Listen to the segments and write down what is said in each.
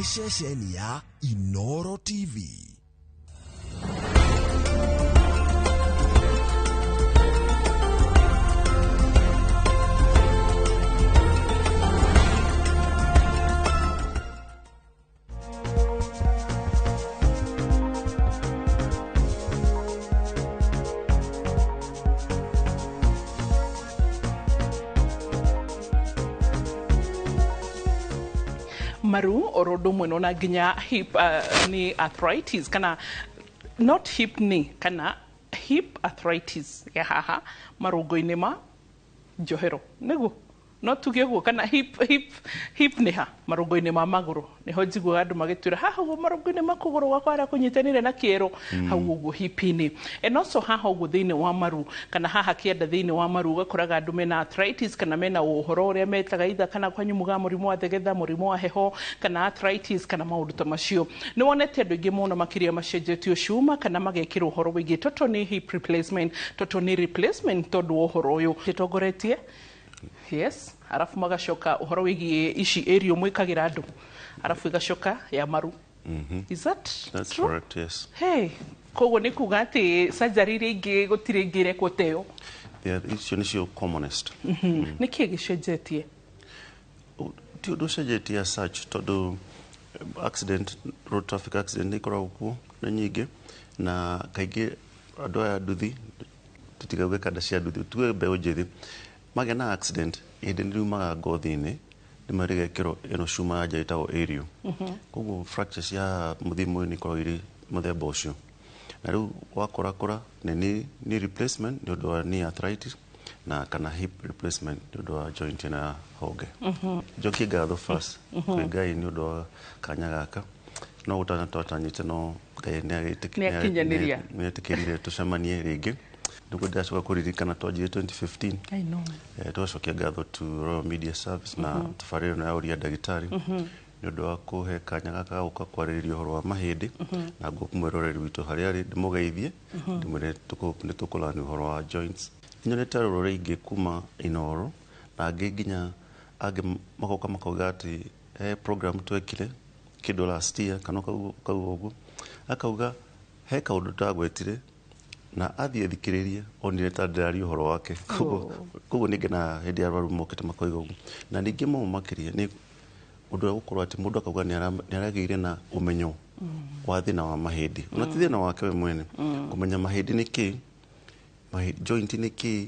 ceceni ya Inoro TV. Maru orodo mweno na ginya hip ni arthritis kana not hip ni kana hip arthritis ya haha marugo inema johero nego no tugego kana hip ni ha marugo inema maguru ni hojigo andu magitwira haha go marugo inema kuguru wakwara kunyitanire na kiero hau ugo hipini and also haha ugo thini wa maru kana haha kienda thini wa maru gakoraga andu mena arthritis kana mena uhoro uria metaga itha kana kwanyu muga murimu wa thegetha murimu wa heho kana arthritis kana maundu ta macio ni wonete andu ingi muno makiria macenjetio cuma kana magekira uhoro wigi toto ni hip replacement toto ni replacement tondu uhoro uyu titogoretie yes arafu magacoka uhoro wigi ici area mwikagira andu arafu igacoka ya maru is that's true? Correct, yes. Hey kogo ni kuga ati surgery ringi gutire ngire koteo Icio nicio commonest. Ni kie gicenjetie ti undu cenjetie as such tondu accident, road traffic accident ikoragwo kuo na nyingi na kaingi andu aya nduthi tutigauge kada cia nduthi tuwe mbeu njithi magĩa na accident hindi nĩriumaga ngothi-inĩ nĩmarigekĩrwo ĩno cuma ya nja ĩtagwo aerial koguo fractures ya mũthimu nĩ ikoragwo irĩ mũthemba ũcio na rĩu wakorakora nĩ replacement nĩ ũndũ wa knee arthritis na kana hip replacement nĩ ũndũ wa joint na honge njokie ngatho first kwĩ Ngai nĩ ũndũ wa kanya gaka no gũtanatwatanyĩte no Ngai nĩetĩkĩrire tũcemanie rĩngĩ ndugu ndacoka kuririkana twanjire 2015 I know twacokia ngatho to Royal Media Service na tabarĩra no ya ũria ndagĩtarĩ nĩ ũndũ wa kũhe kanya gaka gũka kwarĩrĩria ũhoro wa mahĩndĩ na ngũmwĩroreri witũ harĩa arĩ ndĩmũgeithie ndĩmwĩre nĩ tũkũrania ũhoro wa joints nyonete arũrũ aingĩ kuma Inoro na angĩ nginya angĩ magoka makauga atĩ he program twekire kĩndũ last year kana kauga ũguo akauga he kaũndũ tagwetire na athiĩ thikĩrĩrie onire ta ndĩraria ũhoro wake koguo nĩ ngena hĩndĩ ya arwaru mokĩte makoiga ũguo na ningĩ mũno makĩria nĩ ũndũ wa gũkorwo atĩ mũndũ akauga nĩaragĩire na ũmenyo wa thĩna wa mahĩndĩ ona ti thĩna wake we mwene kũmenya mahĩndĩ nĩ kĩĩ joint nĩ kĩĩ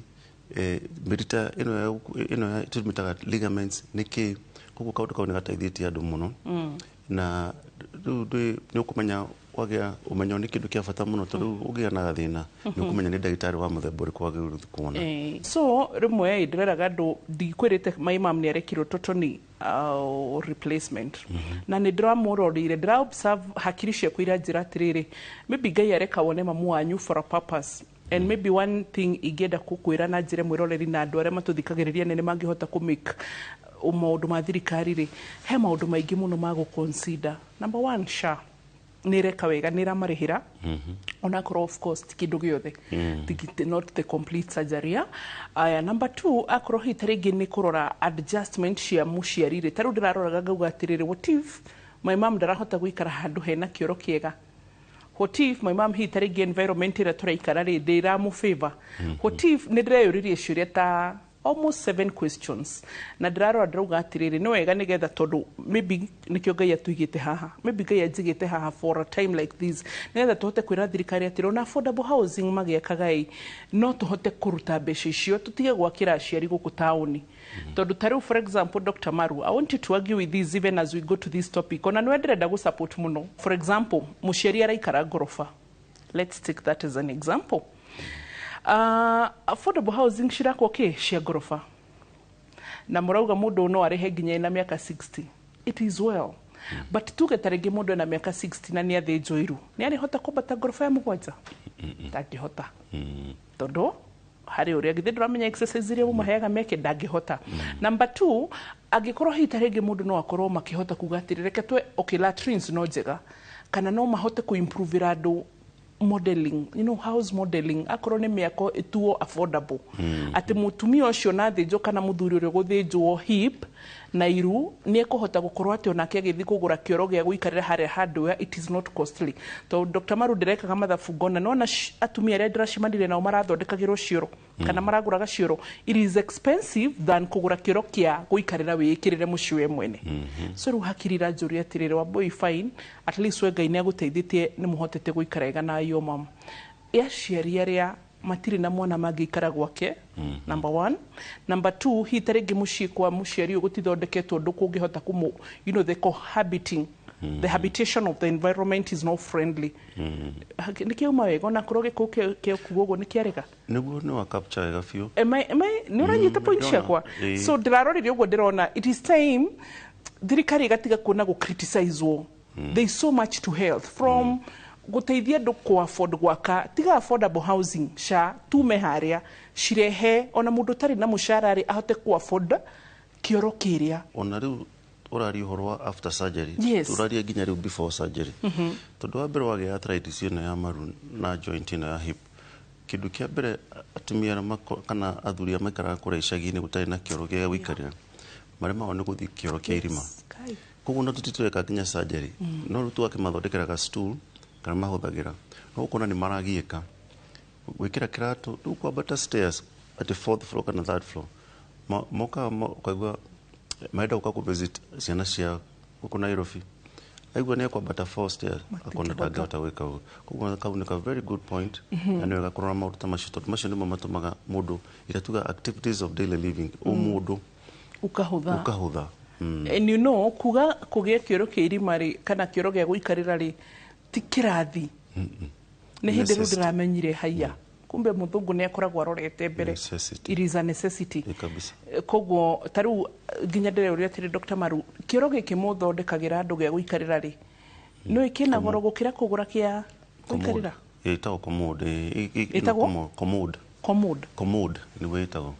mĩrita ĩno tũmĩtaga ligaments nĩ kĩĩ koguo kaũndũ kau nĩ gateithĩtie andũ mũno na rĩu nĩ ũkũmenya wagĩa ũmenyo nĩ kĩndũ kĩa bata mũno tondũ ũgĩa na gathĩna nĩ ũkũmenya nĩ ndagĩtarĩ wa mũthemba ũrĩkũ wagĩrĩirwo kuona so rĩmwe ndĩreraga andũ ndikwĩrĩte my mom nĩ arekirwo totoni replacement na nĩ ndĩramũrorire ndĩra-observe hakiri ciaku iria njĩra atĩrĩrĩ maybe Ngai areka wone mamu wanyu for a purpose and maybe one thing ingĩenda gũkwĩra na njĩra mwĩroreri na andũ arĩa matũthikagĩrĩria nene mangĩhota kũ-make maũndũ ma thirikari-rĩ he maũndũ maingĩ mũno ma gũ-consider. Number one, SHA nĩ reka wega nĩ ramarĩhĩra onakorwo of course ti kĩndũ gĩothe not the complete surgery aya number two akorwo hihi tarĩngĩ nĩ kũrora adjustment cia mũciari-rĩ tarĩu ndĩraroraga ngauga atĩrĩrĩ what if my mom ndarahota gũikara handũ hena kĩoro kĩega what if my mom hihi tarĩngĩ environment ĩrĩa tũraikara-rĩ ndĩramũ-favor what if nĩ ndĩreyũririe ciũria ta almost 7 questions na ndirarora ndĩrauga atĩrĩrĩ nĩ wega nĩgetha tondũ maybe nĩkĩo Ngai atũigĩte haha maybe Ngai anjigĩte haha for a time like this nĩgetha tũhote kwĩra thirikari atĩrĩ ona affordable housing magĩakaga no tũhote kũruta mbeca icio tũtige gwakĩra aciari gũkũ taũni tondũ tarĩu for example Dr. Maru I want you to argue with this even as we go to this topic ona nĩwe ndĩrenda gũ-support mũno for example mũciari araikara ngoroba let's take that as an example affordable housing cirakwo cia ngoroba na mũrauga mũndũ no arĩhe nginya na mĩaka 60 it is well but tuge tarĩngĩ mũndũ na mĩaka 60 na nĩ athĩnjwo iru nĩ arĩhota kũmbata ngoroba ya mũgwanja ndangĩhota tondũ harĩ ũrĩa githĩ ndũramenya exercise iria mũmaheaga meke ndangĩhota number 2 angĩkorwo hihi tarĩngĩ mũndũ no akorwo makĩhota kuga atĩrĩ reke twe latrines no njega kana no mahote kũ-improve andũ modeling, you know, house modeling akorwo nĩ mĩako ĩtuo affordable atĩ mũtumia ũcio na thĩnjwo kana mũthuri ũrĩa gũthĩnjwo hip na iru nĩ ekũhota gũkorwo atĩ onake agĩthiĩ kũgũra kĩoro gĩa gũikarĩra harĩa hardware, it is not costly. Tondũ Dr. Maru ndirekaga mathabu ngona nona atumia arĩa ndĩracimanire nao marathondekagĩrwo cioro kana maragũraga cioro, it is expensive than kũgũra kĩoro kĩa gũikarĩra wĩĩkĩrĩre mũciĩ we mwene. So rĩu hakiri iranjũria atĩrĩrĩ, Wambui fine, at least we Ngai nĩ agũteithĩtie nĩ mũhotete gũikara wega na yo mama. Aciari arĩa matirĩ na mwana mangĩikara gwake, number one. Number two, hi tarĩngĩ mũciĩ kwa mũciari ũyũ gũtithondeketwo ũndũ kũngĩhota kũmũ, you know, the cohabiting, the habitation of the environment is not friendly. Nĩ kĩuma wega ona korwo gĩkũũ kĩa kuga ũguo nĩ kĩarega. Nĩguo nĩ wa capture wega biũ. Nĩ ũranyita point ciakwa. So ndĩrarorire ũguo ndĩrona it is time thirikari igatiga kuona gũ-criticize-wo. There is so much to health from guteithia andu ku afford gwaka, tiga affordable housing sha tume haria cirehe ona mundu tari na mushara ri ahote ku afford kioro kiria. Ona riu urari uhoro wa after surgery, turaria nginya riu before surgery. Tondu wa mbere wage arthritis ino ya maru na joint ino ya hip, kindu kia mbere atumia kana athuria maikara kure icagi-ini gutari na kioro gia gwikarira marema ni guthii kioro kia irima. Koguo no tutitweka nginya surgery, no riu twakimathondekeraga stool kana mahuthagira no kuona ni maragiika gwikira kiratu riu kwambata stairs at the 4th floor kana 3rd floor moka kwaigua maenda uka ku visit ciana cia guku Nairobi aigua ni kwambata 4 stairs akona ndangihota gwika uguo. Koguo kau ni ka very good point, na ni wega kurora maundu ta macio tondu macio nimo matumaga mundu ira tuga activities of daily living mundu ukahutha. And you know, kuga kugia kioro kia irima ri kana kioro gia guikarira ri ti kirathi. Nĩ hĩndĩ rĩu ndĩramenyire haiya kumbe mũthũngũ nĩ akoragwo arorete mbere, it is a necessity. Koguo ta rĩu nginya ndĩreuria atĩrĩ Dr. Maru, kĩoro gĩkĩ mũthondekagĩra andũ gĩa gũikarĩra rĩ nĩ kĩna goro gũkĩra kũgũra kĩa gũikarĩra? Ĩtagwo commode nĩguo ĩtagwo.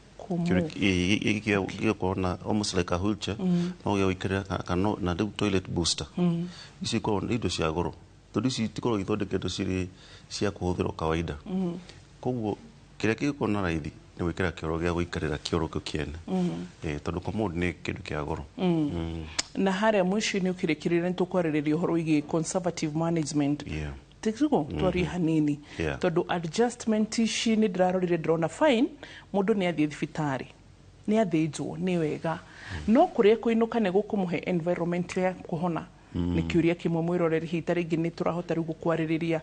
Gĩkorwo almost like a wheelchair, no gĩa gũikarĩra kana na rĩu toilet booster. Ici ikoragwo nĩ indo cia goro tondu ici tikorwo ithondeketwo cirĩ cia kũhũthĩrwo kawaida. Koguo kĩrĩa gĩkorwo na raithi nĩ gwĩkĩra kĩoro gĩa gũikarĩra kĩoro kĩu kĩene, tondu commode nĩ kĩndũ kĩa goro. Na harĩa mũico-inĩ ũkĩrĩkĩrĩra nĩ tũkwarĩrĩria ũhoro wĩgiĩ conservative management. Tigo twari hanini tondu adjustment ici nĩ ndĩrarorire ndĩrona fine, mũndũ nĩ athiĩ thibitarĩ nĩ athĩnjwo nĩ wega, no kũrĩa kũinũka nĩ gũkũmũhe environment ya kũhona. Nĩ kĩũria kĩmwe mwĩroreri hihi tarĩngĩ nĩ tũrahota rĩu gũkwarĩrĩria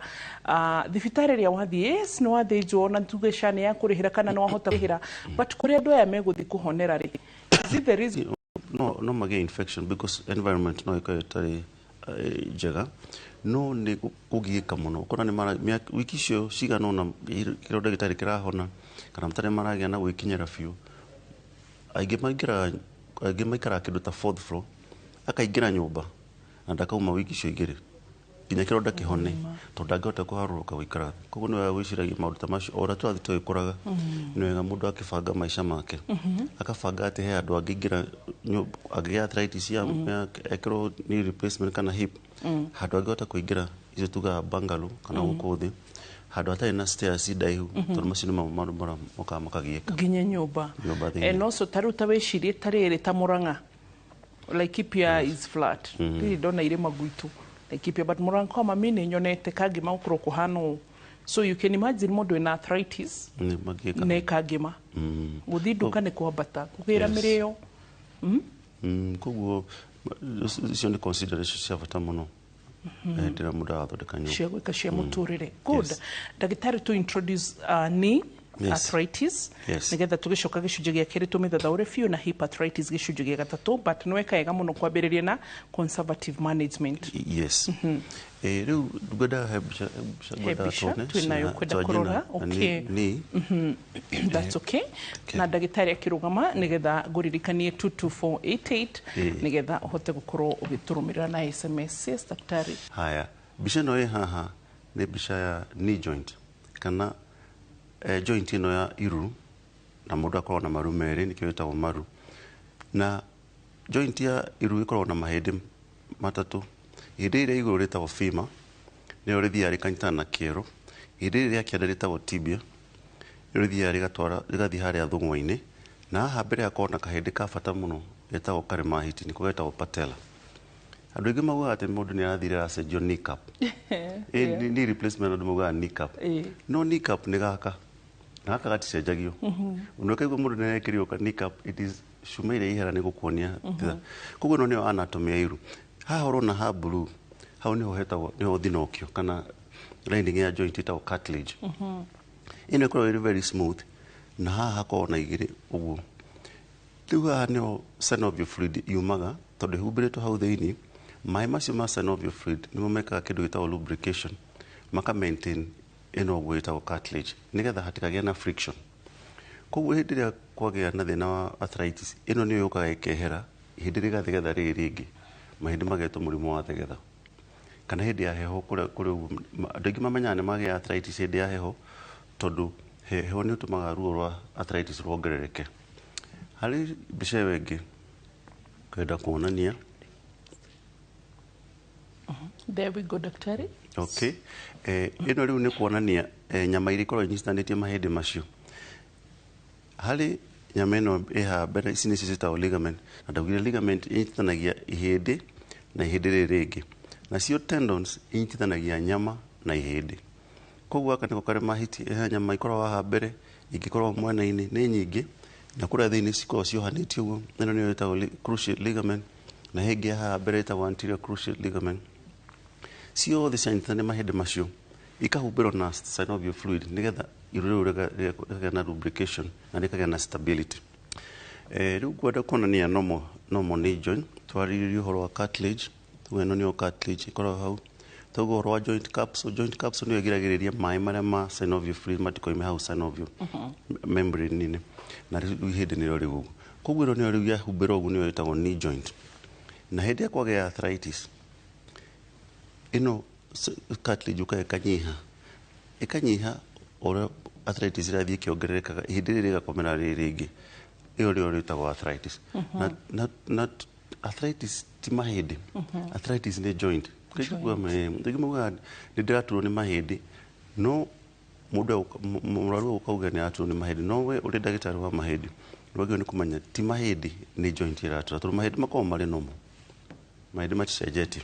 thibitarĩ ĩrĩa wathiĩ, yes nĩ wathĩnjwo na tuge SHA nĩ yakũrĩhĩra kana nĩ wahota kũrĩhĩra, but kũrĩa andũ aya megũthiĩ kũhonera rĩ, is it the reason? No magĩe infection because environment no ĩkorwo ĩtarĩ njega, no nĩ kũgiĩka mũno. Ũkona nĩ wiki icio cigana ũna kĩronda gĩtarĩ kĩrahona kana matarĩ maragĩa na gwĩkinyĩra biũ, aingĩ maikaraga kĩndũ ta 4th floor, akaingĩra nyũmba na ndakauma wiki icio igĩrĩ nginya kĩronda kĩhone tondũ ndangĩhota kũharũrũka gũikara. Koguo nĩ wega gwĩciragia maũndũ ta macio o ũrĩa tũrathiĩ tũgĩkũraga. Nĩ wega mũndũ akĩbanga maica make, akabanga atĩ he andũ angĩingĩra angĩgĩa arthritis ekĩrwo knee replacement kana hip, handũ angĩhota kũingĩra icio tugaga bungalow kana gũkũ thĩ, handũ hatarĩ na stairs ndaihu tondũ macio nĩmo maũndũ marĩa mokaga makagiĩka nginya nyũmba. And also ta rĩu ta wĩcirie ta rĩrĩ ta Mũrang'a, Laikipia is flat. Rĩrĩ ndona irĩma gwitũ Laikipia, but Mũrang'a kwa mami nĩ nyonete kangĩma gũkorwo kũhana ũũ. So you can imagine mũndũ wĩna arthritis nĩ kangĩma gũthiĩ nduka nĩ kwambata kũgĩra mĩrĩo. Koguo icio nĩ consideration cia bata mũno ndĩra mũndũ arathondeka nyũmba cia gwĩka cia mũtũrĩre. Good. Ndagĩtarĩ to introduce knee arthritis nigetha tũgĩcoka gĩcunjĩ gĩa kerĩ tũmĩthathaũre biũ na hip arthritis gĩcunjĩ gĩa gatatũ, but nĩ weka wega mũno kwambĩrĩria na conservative management. Yes. Rĩu ngwenda he mbica twĩnayo kwenda kũrora. Okay. That's okay. Na ndagĩtarĩ akĩrũgama nĩgetha ngũririkanie 22488 nĩgetha ũhote gũkorwo ũgĩtũrũmĩrĩra na SMS. Yes, daktari. Haya, mbica ĩno ĩ haha nĩ mbica ya knee joint kana joint ino ya iru na mũndũ akorwo na maru merĩ, nĩkĩo ĩtagwo maru. Na joint ya iru ĩkoragwo na mahĩndĩ matatũ. Ihĩndĩ rĩrĩa igũrũ rĩtagwo femur, nĩyo rĩthiaga rĩkanyitana na kĩero. Ihĩndĩ rĩrĩa kĩanda rĩtagwo tibia, nĩyo rĩthiaga rĩgathiĩ harĩa thũng'wa-inĩ, na haha mbere hakoragwo na kahĩndĩ ka bata mũno etagwo karemahiti niko getagwo patella andu ingi maugaga ati mundu ni arathire acenjio kneecap ni replacement andu maugaga kneecap no kneecap ni gaka gaticenjagio undu kaigua mundu ni arekirio ka kneecap it is cuma iria ihera ni gukuonia koguo no nio anatomy ya iru haha urona ha blue hau niho hetagwo niho thinokio kana lining ya joint etagwo cartilage ino ikoragwo very smooth na haha hakoragwo na igiri uguo riu haha niho synovial fluid yumaga tondu ihumbiritwo hau thiini mai macio ma synovial fluid nimo mekaga kindu gitagwo lubrication maka maintain ino uguo etagwo cartilage nigetha hatikagĩa na friction koguo hindi ria kwagĩa na thina wa arthritis ino niyo yukaga ikehera hindi ria gathegetha rĩrĩ rĩngĩ mahindi magetwo mũrimũ wa thegetha kana hindi ya heho kũrĩa andũ aingĩ mamenyaga nĩ magĩa arthritis hindi ya heho tondu heho nĩ ũtũmaga ruo rwa arthritis ruongerereke harĩ mbica ĩyo ĩngĩ kwenda kuonania there we go daktari okay ino rĩu nĩ kuonania nyama iria ikoragwo inyitithanĩtie mahĩndĩ macio harĩ nyama ĩno ĩha mbere ici nĩcio ciĩtagwo ligament na ndaugire ligament inyitithanagia ihĩndĩ na ihĩndĩ rĩrĩ rĩngĩ nacio tendons inyitithanagia nyama na ihĩndĩ koguo aka nĩko karemahiti nyama ikoragwo haha mbere ingĩkorwo mwena-inĩ nĩ nyingĩ na kũrĩa thĩinĩ cikoragwo ciohanĩtio ũguo ĩno nĩyo ĩtagwo cruciate ligament na hĩngĩ haha mbere ĩtagwo anterior cruciate ligament ciothe cianyitithania mahĩndĩ macio ikahumbĩrwo na synovial fluid nigetha iru rĩu rĩkagĩa na lubrication na rĩkagĩa na stability rĩu ngwenda kuonania normal knee joint twarĩrĩrie ũhoro wa cartilage tuge ĩno nĩyo cartilage ikoragwo hau toguo ũhoro wa joint capsule nĩyo ĩgiragĩrĩria maĩ marĩa ma synovial fluid matikoime hau synovial membrane-inĩ na rĩu ihĩndĩ nĩrĩo rĩu ũguo koguo ĩno nĩyo rĩu yahumbĩrwo ũguo nĩyo ĩtagwo knee joint na hĩndĩ ya kwagĩa arthritis ĩno cartilage ikanyiha ũrĩa arthritis irathiĩ ĩkĩongererekaga ihĩndĩ rĩrĩ rĩgakomera rĩrĩ rĩngĩ ĩyo nĩyo rĩtagwo arthritis na arthritis ti mahĩndĩ arthritis nĩ joint rĩngĩ maugaga nĩ ndĩraturwo nĩ mahĩndĩ no mũrwaru ũkauga nĩ araturwo nĩ mahĩndĩ no we ũrĩ ndagĩtarĩ wa mahĩndĩ wagĩrĩirwo nĩ kũmenya ti mahĩndĩ nĩ joint ĩratura tondũ mahĩndĩ makoragwo marĩ normal mahĩndĩ maticenjetie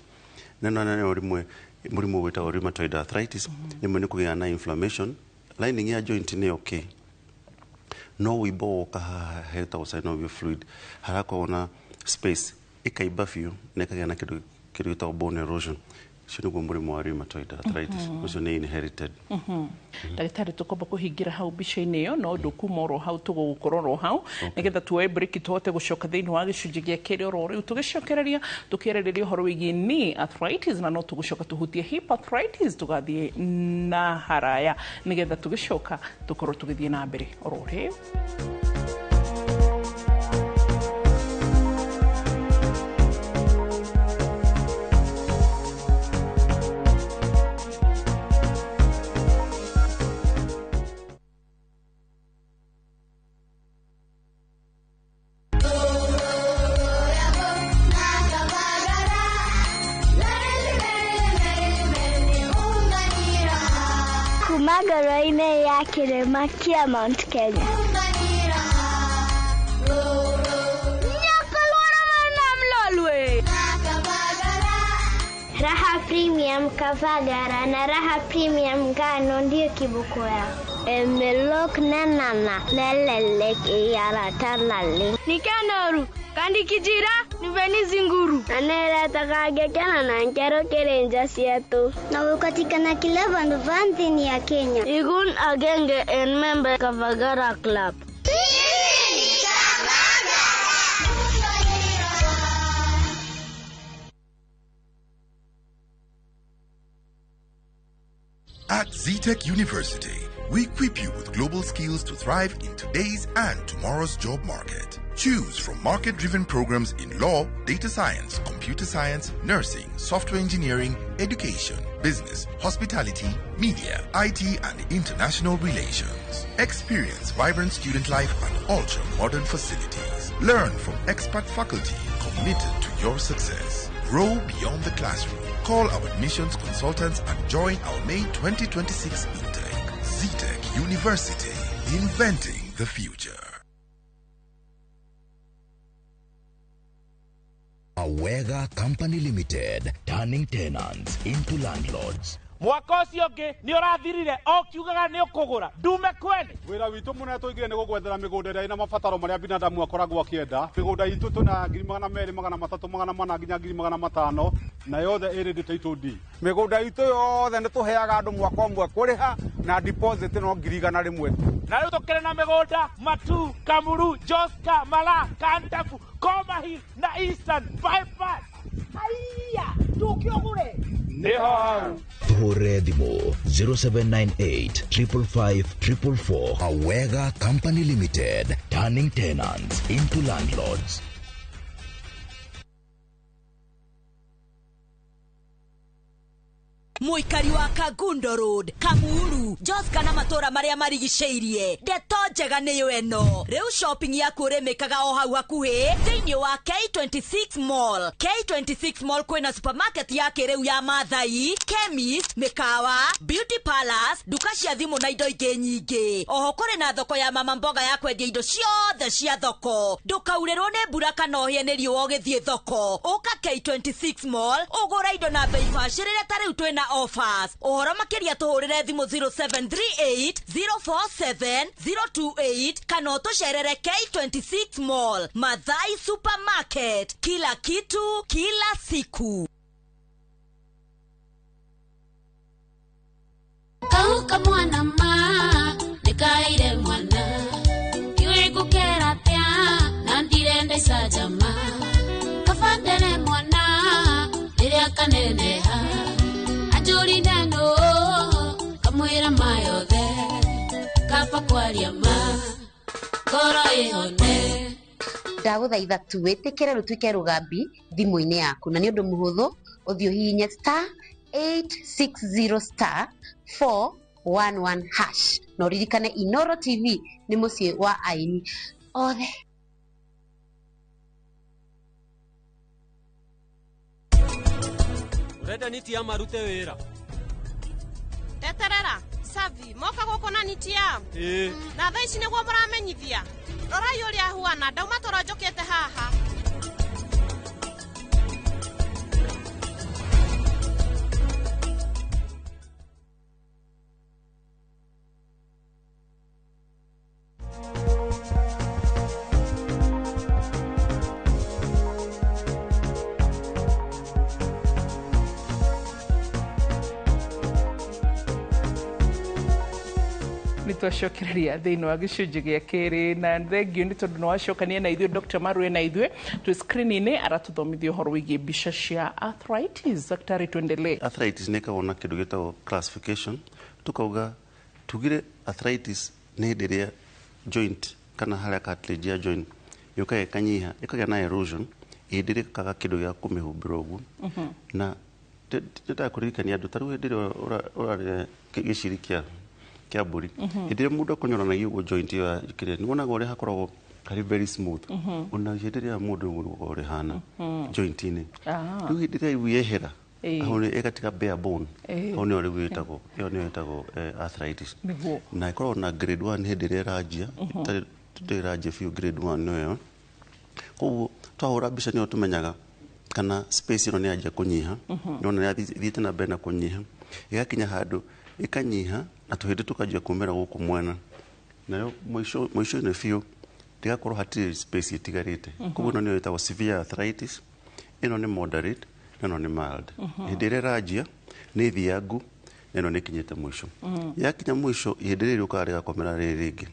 na nĩyo rĩmwe mũrimũ wĩtagwo rheumatoid arthritis rĩmwe nĩ kũgĩa na inflammation lining ya joint nĩ okay no wĩimbo woka haha hetagwo synovial fluid harakorwo na space ĩkaimba biũ na ĩkagĩa na kĩndũ gĩtagwo bone erosion ũcio nĩguo mũrimũ wa rheumatoid arthritis ũcio nĩ inherited ndagĩtarĩ tũkomba kũhingĩra hau mbica-inĩ ĩyo no ũndũ kuma oro hau tũgũgũkorwo ro hau nĩgetha tuoe break tuhote gũcoka thĩinĩ wa gĩcunjĩ gĩa kerĩ oro rĩu tũgĩcokereria tũkĩarĩrĩria ũhoro wĩgiĩ knee arthritis na no tũgũcoka tũhutie hip arthritis tũgathiĩ na haraya nĩgetha tũgĩcoka tũkorwo tũgĩthiĩ na mbere oro rĩu Magaraine ya Kirema kia Mount Kenya. Raha Premium Kavagara na Raha Premium Ngano ndio kibuku yao. Emelok nanana nelelek yaratanale. Nikanoru kandi kijira niveni zinguru. Anela takage kana na nkero kerenja sietu. Na ukatikana kila vanti ya Kenya. Igun agenge en member Kavagara Club. At ZTech University, we equip you with global skills to thrive in today's and tomorrow's job market. Choose from market-driven programs in law, data science, computer science, nursing, software engineering, education, business, hospitality, media, IT, and international relations. Experience vibrant student life and ultra-modern facilities. Learn from expert faculty committed to your success. Grow beyond the classroom. Call our admissions consultants and join our May 2026 intake. ZTech University, inventing the future. Awega Company Limited, turning tenants into landlords. Mwaka ucio ngi ni urathirire o kiugaga ni ukugura ndume kwene wira witu muna tuigire ni gugwethera migunda ira ina mabataro maria binadamu akoragwo akienda migunda itu tuna 200 300 400 nginya 500 na yothe iri title deed migunda itu yothe ni tuheaga andu mwaka umwe kuriha na deposit no 100 rimwe na riu tukire na migunda Matu, Kamuru, Joska, Mala, Kantafu, Komahi na Eastern bypass. Aiya tukiogure Neho Tuhore Dimo 0798 555 444. Awega Company Limited, turning tenants into landlords. Muikari wa Kagundo Road, Kamuru, Joska na matora maria marigiceirie. Ndeto njega niyo eno. Riu shopping yaku remekaga o hau hakuhi thiini wa K26 Mall. K26 Mall kwina supermarket yake riu ya Mathai, chemist, mikawa, beauty palace, duka cia thimu na indo ingi nyingi. Oho kuri na thoko ya mama mboga ya kwendia indo ciothe cia thoko. Ndukaurirwo ni mbura kana ohie ni riu ogithie thoko. Uka K26 Mall, ugura indo na bei bacirire ta riu twina offers. Ohoro makiria tuhurire thimu 0738 047 028 kana utucerere K26 Mall. Mathai Supermarket, kila kitu kila siku. Kauka mwana ma nikaire mwana iwe kukera tia na ndirende sajama kafandere mwana iria kaneneha ajuri neno kamwira mayothe kapa kwaria ma koro ihone ndaguthaitha tu witikire rutwike rugambi thimu-ini yaku na ni undu muhuthu uthio hihinye *860*411# no ririkane Inoro TV ni mucie wa aini othe. Urenda niti ya marute wira teterera savi moka goko na niti ya na thaa ici niguo muramenyithia rora yuria huana ndauma toronjokete haha twacokereria thiini wa gicunji gia kiri na thengio ni tondu nwacokania na ithuĩ Dr. Marue na ithuĩ twi screen-ini aratuthomithia uhoro wigie mbica cia arthritis. Daktari, tuendelee. Arthritis ni kaona kindu gitagwo classification, tukauga tugire arthritis ni hindi ria joint kana haria cartilage ya joint yukaga ikanyiha ikagia na erosion hindi ria kaga kindu gia kumihumbira uguo na ndita kuririkania andu taru hindi ria urare giciri kia mburi hindi ria mundu akonyoranagia uguo joint yo kire ni wonaga uria hakoragwo kari very smooth ona hindi ria mundu uguo uri hana joint ini riu hindi ria yehera hone ekatika bare bone hone ori witagwo yo ni witagwo arthritis na ikorwo na grade 1 hindi ria rajia tari rajia few grade 1 no koguo twahura mbica ni tumenyaga kana space ino ni ajia kunyiha nona ni thiite na mbere na kunyiha igakinya handu ikanyiha na tuhindi tukajia kumera guku mwena nayo mwisho ine few tigakorwo hatiri space itigarite koguo no ni witagwo severe arthritis ino ni moderate ino ni mild hindi ria rajia ni thiangu ino ni kinyite mwisho yakinya mwisho hindi ria ukarega komera ringi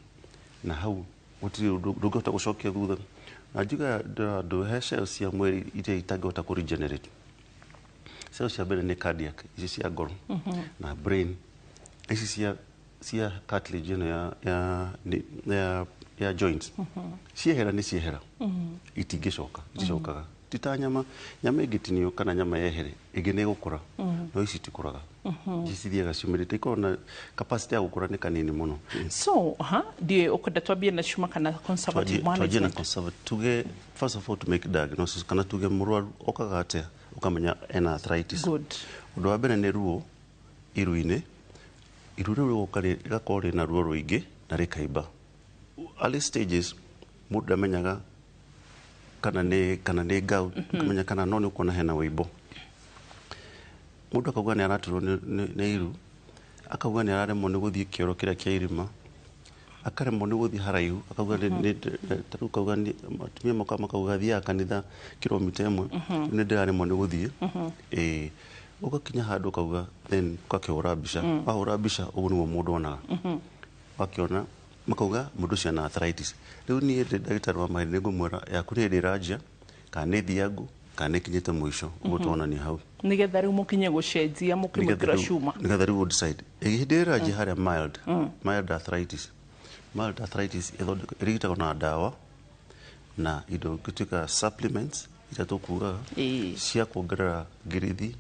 na hau gutiri ndungihota gucokia thutha na njuga ndu he cells cia mwiri iria itangihota ku regenerate. Cells cia mbere ni cardiac ici cia ngoro na brain ici cia cartilage ino ya joints ciehera ni ciehera itingicoka iticokaga tita nyama ingitinio kana nyama yehere ingi ni gukura no ici tikuraga icithiaga ciumirite ikona capacity ya gukura ni kanini muno. So die ukunda twambie na cuma kana conservative management tuge first of all to make diagnosis kana tuge murwaru okaga atia ukamenya ena arthritis. Good. Undu wa mbere ni ruo iru-ini iru riu igakorwo na ruo ruingi na rikaimba. Early stages mundu amenyaga kana nĩ gout kamenya kana no nĩ ũkuona hena wĩimbo mũndũ akauga nĩ araturwo nĩ iru akauga nĩ araremwo nĩ gũthiĩ kĩoro kĩrĩa kĩa irima akaremwo nĩ gũthiĩ haraihu akauga tarĩu kauga atumia makauga thiaga kanitha kilomita 1 nĩ ndĩraremwo nĩ gũthiĩ ũgakinya handũ kauga then ũgakĩhũra mbica wahũra mbica ũguo nĩguo mũndũ onaga wakĩona makauga mũndũ ũcio na arthritis rĩu niĩ ndagĩtarĩ wa mahĩndĩ nĩngũmwĩra yaku nĩ hĩndĩ ĩranjia kana nĩ thiangu kana nĩkinyĩte mũico ũguo tuonania hau nĩgetha rĩu mũkinye gũcenjia mũkĩmwĩkĩra cuma nĩgetha rĩu decide hĩndĩ ĩranjia harĩa mild arthritis ĩrigitagwo na ndawa na indo ngĩtuĩka supplements iria tũkugaga cia kuongerera ngirithi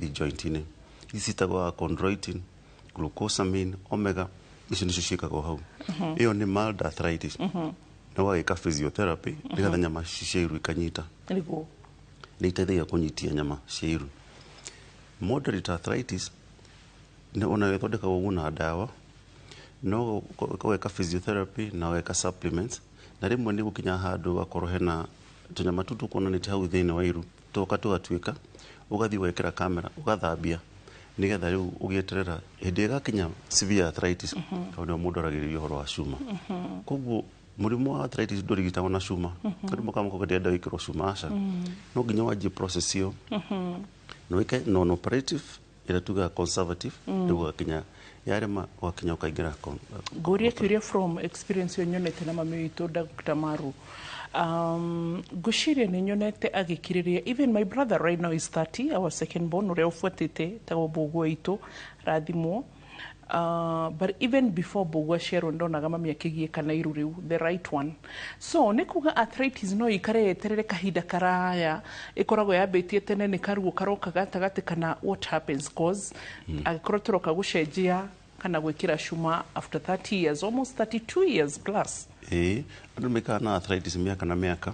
joint-inĩ ici citagwo chondroitin glucosamine omega icio nĩcio ciĩkagwo hau ĩyo nĩ mild arthritis na wagĩka physiotherapy nĩgetha nyama cia iru ikanyita nĩ iteithagia kũnyitia nyama cia iru moderate arthritis ona ĩthondekagwo ũguo na ndawa no ũgeka physiotherapy na ũgeka supplements na rĩmwe nĩ gũkinya handũ gakorwo hena tũnyama tũu tũkuonanĩte hau thĩinĩ wa iru tũgatuĩka ũgathiĩ ũgekĩra kamera ũgathambia nĩgetha rĩu ũgĩeterera hĩndĩ ĩgakinya severe arthritis tondũ nĩo mũndũ aragĩrĩrio ũhoro wa cuma koguo mũrimũ wa arthritis ndũrigitagwo na cuma mũrimũ kama kũgĩa ndĩrenda wĩkĩrwo cuma aca no nginya wanjie process ĩyo na wĩke non-operative ĩrĩa tugaga conservative rĩu ũgakinya yarema ũgakinya ũkaingĩra ngũrie kĩũria from experience nyonete na mami witũ Dr. Maru ngũciria nĩ nyonete agĩkirĩrĩria even my brother right now is 30 our second born ũrĩa ũbuatĩte tagwo Mbũgua witũ rathimwo but even before Mbũgua aciarwo ndonaga mami akĩgiĩka na iru rĩu the right one so nĩ kuga arthritis no ikare yeterere kahinda karaya ĩkoragwo yambĩtie tene nĩ karuo karoka gatagatĩ kana what happens cause agĩkorwo tũroka gũcenjia kana gwĩkĩra cuma after 30 years almost 32 years plus andũ mekaga na arthritis mĩaka na mĩaka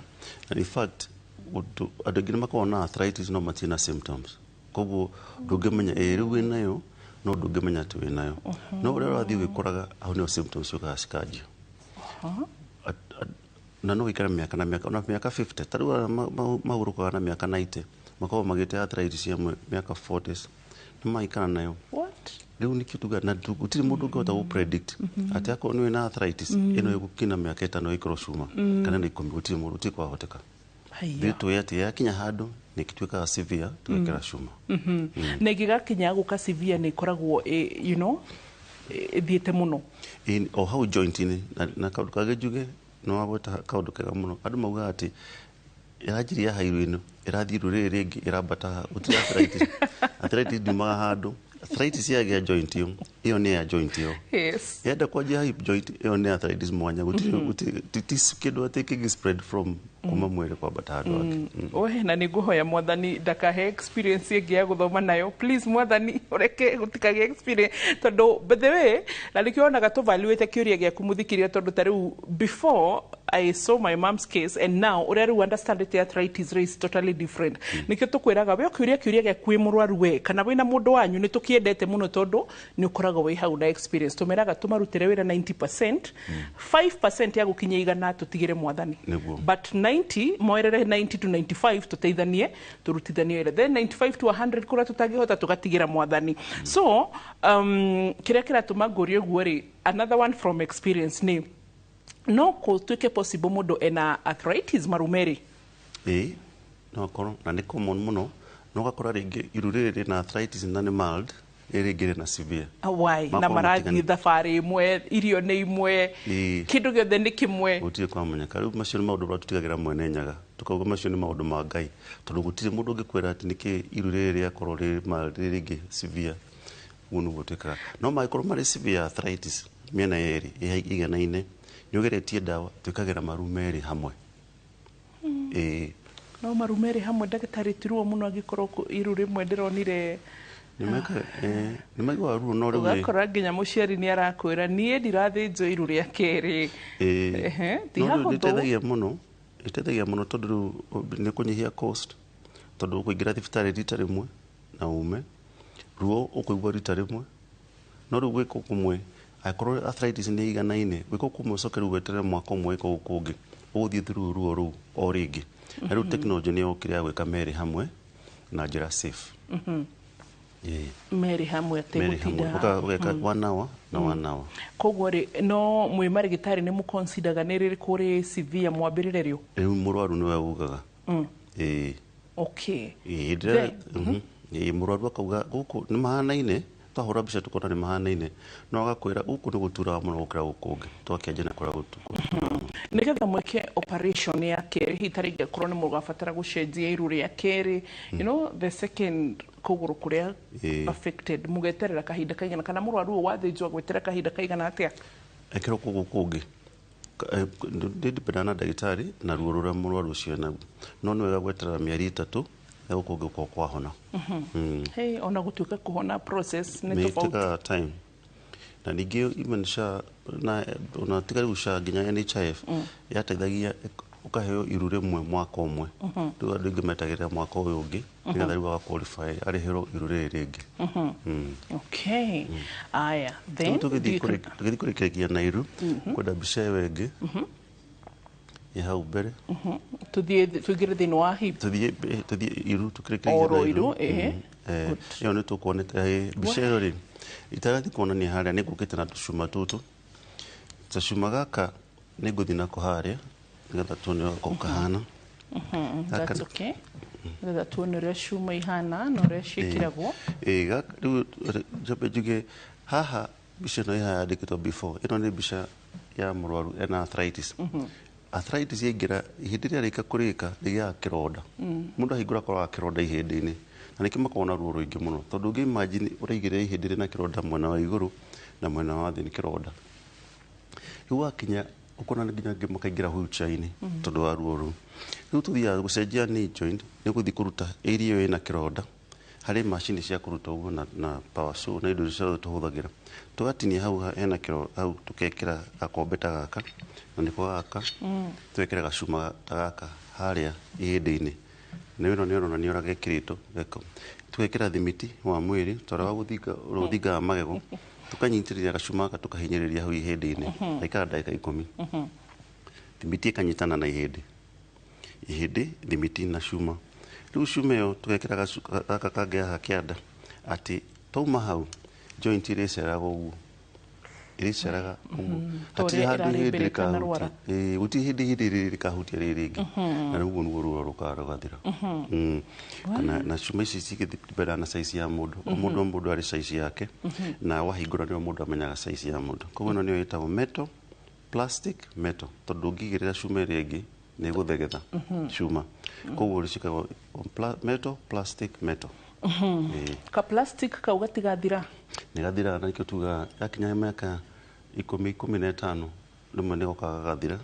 and in fact andũ aingĩ nĩ makoragwo na arthritis no matirĩ na symptoms koguo ndũngĩmenya rĩu wĩnayo no ndũngĩmenya atĩ wĩnayo no ũrĩa ũrathiĩ ũgĩkoraga hau nĩyo symptoms ciũkaga cikanjia na no gĩikare mĩaka na mĩaka ona mĩaka 50 tarĩu mahurũkaga na mĩaka 90 makoragwo magĩte arthritis ya mĩaka 40s nĩ maikara nayo rĩu nĩkĩo tuga na gũtirĩ mũndũ ũngĩhota gũpredict atĩ akorwo nĩ wĩna arthritis ĩno ĩgũkinya mĩaka 5 ĩkorwo cuma kana nĩ 10 gũtirĩ mũndũ ũtirĩ kwahoteka thĩtũ yatĩ yakinya handũ nĩ gĩtuĩkaga severe tũgekĩra cuma na ĩngĩgakinya gũka severe nĩ ĩkoragwo ĩthiĩte mũno o hau joint-inĩ na kaũndũ kangĩ njuge no wagweta kaũndũ kega mũno andũ maugaga atĩ ĩranjiria hairu ĩno ĩrathiĩ iru rĩrĩ rĩngĩ ĩrambata gũtirĩ arthritis arthritis ndiumaga handũ arthritis yagĩa joint ĩyo nĩ ya joint ĩyo yenda kwanjia hip joint ĩyo nĩ arthritis mwanya gũtirĩ kĩndũ atĩ kĩngĩ spread from kuma mwĩrĩ kwambata handũ hake na nĩ ngũhoya mwathani ndakahe experience ĩngĩ ya gũthoma nayo please mwathani ũreke gũtikagĩa experience tondũ by the way na nĩkĩonaga tũvaluĩte kĩũria gĩaku mũthikĩria tondũ ta rĩu before I saw my mom's case and now ũrĩa rĩu understand it arthritis is totally different nĩkĩo tũkwĩraga we ũkĩũria kĩũria gĩaku wĩ mũrwaru we kana wĩna mũndũ wanyu nĩ tũkĩendete mũno tondũ nĩ ũkoragwo wĩ hau na experience tũmeraga tũmarutĩre wĩra 90% 5% ya gũkinya 100 tũtigĩre mwathani but 90 moerere 90 to 95 tũteithanie tũrutithanie wĩra then 95 to 100 kũrĩa tũtangĩhota tũgatigĩra mwathani so kĩrĩa kĩratũma ngũrie ũguo rĩ another one from experience nĩ no gũtuĩke possible mũndũ ena arthritis marumeri no akorwo na nĩ common mũno no gakora rĩngĩ iru rĩrĩ rĩna arthritis na nĩ mild rĩngĩ rĩna severe why na marathiĩ thabarĩ imwe irio nĩ imwe kĩndũ gĩothe nĩ kĩmwe gũtirĩ kwamenyeka rĩu macio nĩ maũndũ marĩa tũtigagĩra mwene nyaga tũkauga macio nĩ maũndũ ma Ngai tondũ gũtirĩ mũndũ ũngĩkwĩra atĩ nĩkĩ iru rĩrĩ rĩakorwo rĩ mild rĩrĩ rĩngĩ severe ũguo nĩguo twĩkaga no mangĩkorwo marĩ severe arthritis mĩena yerĩ ĩiganaine nĩ ũgeretie ndawa twĩkagĩra maru merĩ hamwe no maru merĩ hamwe ndagĩtarĩ tiruo mũno angĩkorwo iru rĩmwe ndĩronire nĩ maiguaga ruo no rĩu ũgakora nginya mũciari nĩ arakwĩra niĩ ndirathĩnjwo iru rĩa kerĩ no rĩteithagia mũno tondũ rĩu nĩ kũnyihia cost tondũ ũkũingĩra thibitarĩ rita rĩmwe na ume ruo ũkũigua rita rĩmwe no rĩu gwĩkwo kũmwe angĩkorwo arthritis nĩ iganaine gwĩkwo kũmwe ũcoke rĩu weterere mwaka ũmwe gwĩkwo kũngĩ ũgũthiĩ through ruo rũu o rĩngĩ na rĩu tekinoronjĩ nĩ yokire ya gwĩka merĩ hamwe na njĩra safe. Merĩ hamwe ategũtinda ũgeka 1 hour na 1 hour. Koguo rĩ no mwĩ marigitari nĩ mũconsidaga nĩ rĩrĩ kũrĩ severe mwambĩrĩre rĩu rĩu mũrwaru nĩwe ugaga. Okay. Mũrwaru akauga gũkũ nĩ mahanaine twahũra mbica tukona nĩ mahanaine no agakwĩra gũkũ nĩ gũtura mũno gũkĩra gũkũ ũngĩ twakĩanjia na kũrĩa gũtukũ. Nĩgetha mwĩke operation ya kerĩ hihi tarĩngĩ akorwo nĩ mũgabatara gũcenjia iru rĩa kerĩ you know the second kũgũrũ kũrĩa affected mũgeterera kahinda kaigana kana mũrwaru ũyũ wathĩnjwo gwetera kahinda kaigana atĩa? Ekĩrwo kũgũ kũngĩ ndĩndipenda na ndagĩtarĩ na ruo rũrĩa mũrwaru ũcio naguo no nĩ wega gweterera mĩeri 3 gũkũ ũngĩkorwo kwahona. Hey, ona gũtuĩka kũhona process nĩ tofauti time na ningĩ even SHA na ona tiga rĩu SHA nginya NHIF yateithagia ũkaheo iru rĩmwe mwaka ũmwe rĩu andũ aingĩ metagĩrĩra mwaka ũyũ ũngĩ nĩgetha rĩu agaqualify arĩhĩrwo iru rĩrĩ rĩngĩ. Okay. Aya then tũgĩthiĩ kũrĩkĩrĩkia na iru kwenda mbica ĩyo ĩngĩ ya hau mbere tũingĩre thĩinĩ wa hip tũthiĩ iru tũkĩrĩkĩrĩkia na iru ĩyo nĩ tũkuonete mbica ĩyo rĩ itagathiĩ kuonania harĩa nĩ ngũkĩte na tũcuma tũtũ tũcuma gaka nĩ ngũthiĩ nako harĩa nĩgetha tuone gako kahana. That's okay. Nĩgetha tuone ũrĩa cuma ihana na ũrĩa ciĩkĩragwo. Rĩu njobe njuge haha mbica ĩno ĩhaha yandĩkĩtwo before ĩno nĩ mbica ya mũrwaru ena arthritis. Arthritis yaingĩra ihĩndĩ rĩrĩa rĩka kũrĩka rĩgĩaga kĩronda mũndũ ahingũra akoraga kĩronda ihĩndĩ-inĩ na nĩkĩo makoragwo na ruo rũingĩ mũno tondũ ũngĩ imagine ũraigĩrĩra ihĩndĩ rĩna kĩronda mwena wa igũrũ na mwena wa thĩ nĩ kĩronda rĩu wakinya ũkona nginya angĩ makaingĩra wheelchair-inĩ tondũ wa ruo rũu. Rĩu tũthiaga gũcenjia knee joint nĩ gũthiĩ kũruta area ĩyo ĩna kĩronda harĩ macini cia kũruta ũguo na power saw na indo ciothe tũhũthagĩra tũgatinia hau hena kĩro hau tũkekĩra gakombe ta gaka na nĩko gaka twekĩra gacuma ta gaka harĩa ihĩndĩ-inĩ na ĩno nĩ ũrona nĩ ũrĩa gekĩrĩtwo geko twekĩra thimiti wa mwĩrĩ tondũ wa gũthingaga magego tukanyitĩrĩria gacuma gaka tukahinyĩrĩria hau ihĩndĩ-inĩ gaikara ndagĩka 10 thimiti ĩkanyitana na ihĩndĩ thimiti na cuma rĩu cuma ĩyo tũgekĩra gaka kangĩ haha kĩanda atĩ twauma hau joint ĩrĩceraga ũguo ĩrĩceraga ũguo hatirĩ handũ ihĩndĩ rĩkahutia gũtirĩ hĩndĩ rĩkahutia rĩrĩ rĩngĩ na rĩu nĩguo ruo rũkaga rũgathira. Na cuma ici cigĩthibera na size ya mũndũ o mũndũ arĩ size yake na wahingũra nĩyo mũndũ amenyaga size ya mũndũ koguo ĩno nĩyo ĩtagwo metal plastic metal tondũ ũngĩigĩrĩra cuma ĩrĩa ĩngĩ nĩ gũthegetha cuma koguo rĩcikagwo metal plastic metal. Ka plastic kau gatigathira nĩ gathiraga na nĩkĩo tugaga yakinya mĩaka 10-15 rĩmwe nĩ gokaga gathira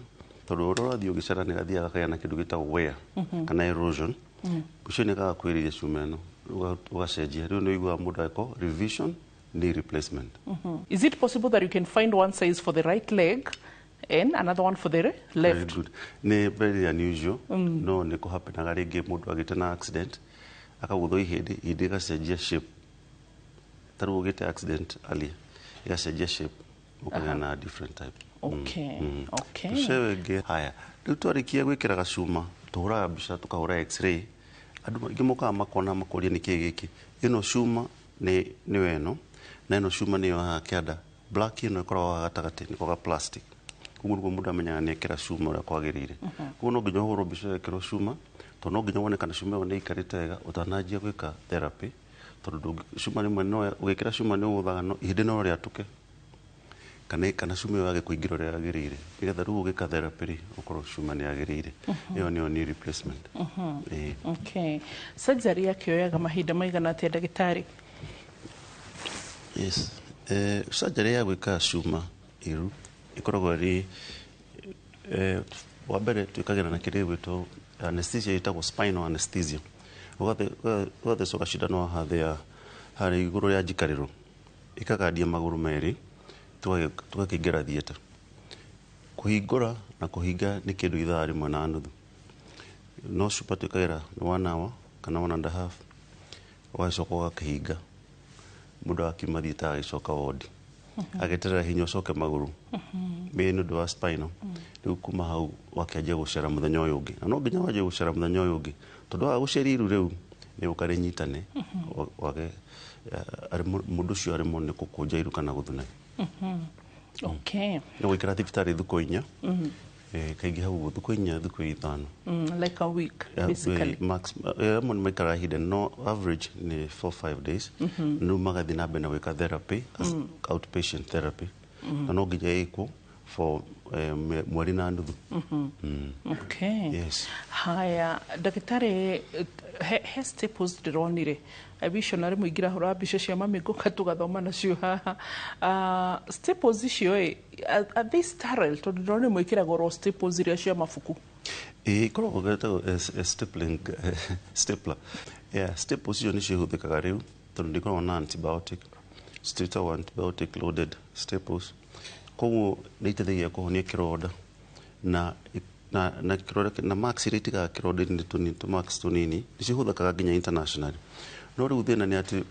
tondũ ũrĩa ũrathiĩ ũgĩcera nĩ gathiaga kagĩa na kĩndũ gĩtagwo wear kana erosion ũcio nĩ gagakwĩrĩria cuma ĩno ũgacenjia rĩu nĩ ũiguaga mũndũ agĩkwo revision knee replacement. Is it possible that you can find one size for the right leg and another one for the left? Very good. Nĩ very unusual no nĩ kũhapenaga rĩngĩ mũndũ agĩte na accident akagũthwo ihĩndĩ ĩgacenjia shape tarĩu ũgĩte accident earlier ĩgacenjia shape ũkagĩa na different type. Tũcewe haya rĩu twarĩkia gwĩkĩra gacuma tũhũraga mbica tũkahũra x-ray andũ aingĩ mokaga makona makoria nĩkĩĩ gĩkĩ ĩno cuma nĩ ĩno na ĩno cuma nĩyo haha kĩanda black ĩno ĩkoragwo haha gatagatĩ nĩko ga plastic koguo nĩguo mũndũ amenyaga nĩ ekĩra cuma ũrĩa kwagĩrĩire koguo no nginya ũhũrwo mbica ĩkĩrwo cuma tondũ no nginya wone kana cuma ĩyo nĩ ĩikarĩte wega ũtananjia gwĩka therapy tondũ cuma rĩmwe no ũgĩkĩra cuma nĩ ũgũthaga ihĩndĩ no rĩatũke kana cuma ĩyo yage kũingĩra ũrĩa yagĩrĩire nĩgetha rĩu ũgĩka therapy rĩ ũkorwo cuma nĩ yagĩrĩire ĩyo nĩyo knee replacement. Surgery yakĩoyaga mahinda maigana atĩa ndagĩtarĩ? Surgery ya gwĩka cuma iru ĩkoragwo ĩrĩ wa mbere twĩkagĩra na kĩrĩa gwĩtwo anesthesia ĩtagwo spinal anesthesia ũgathecwo gacindano haha harĩa igũrũ rĩa njikarĩro ĩkagandia magũrũ merĩ tũgakĩingĩra theatre kũhingũra na kũhinga nĩ kĩndũ ithaa 1.5 no cupa twĩkagĩra 1 hour kana 1.5 ũgacoka ũgakĩhinga mũndũ akiuma thiĩte agĩcoka wodi ageterera hinya ucoke maguru me no do spinal riu kuma hau wakianjia gucera muthenya uyu ungi na no nginya waje gucera muthenya uyu ungi tondu wa gucera iru riu ni ukari nyitane wage ari mundu cio ari mone kukunja iru kana guthuna okay no wikira thibitari thuko inya kaingi hau thuko inya thuko ithano like a week basically max mon maikara hidden no average ni 4-5 days no magathi na bena weka therapy as outpatient therapy na no nginya iko for mweri na nuthu okay yes haya ndagitari he staples ndironire visionary muigira hora bice cia mamigo katugathoma nacio haha staples icio are they sterile to ndone mwikira goro staples iria cia mafuku korwo geta stapler yeah staples icio ni cihuthikaga riu tondu ndikorwo na antibiotic straight antibiotic loaded staples koguo nĩ iteithagia kuhonia kironda na kironda na max rate ga kironda ni max tunini nĩ cihuthikaga nginya international no riu thina ni ati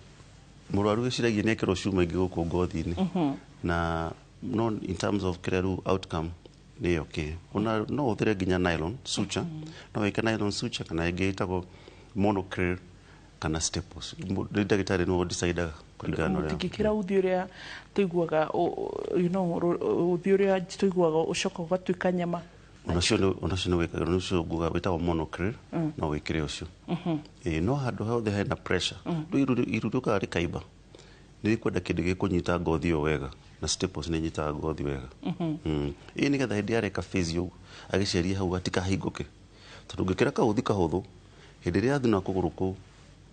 murwaru giciragia ni ekirwo cuma ingi guku ngothi-ini na no in terms of kireru outcome ni okay ona no uthire nginya nylon suture no weke nylon suture kana ingi itagwo monocrel kana staples ndagitari no decide kuringana na tikikira uthi uria tuiguaga you know uthi uria tuiguaga ucoka ugatuika nyama onacio wikaga nucio nguga witagwo monocrel no wikire ucio no handu hothe hena pressure iruruka ri kaiba ni kwenda kindu gikunyita ngothi yo wega na staples ni nyita ngothi wega ni getha hindi areka physio agiceria hau atika hinguke tondu ngikira kauthi kahuthu hindi ria thuna kuguru ku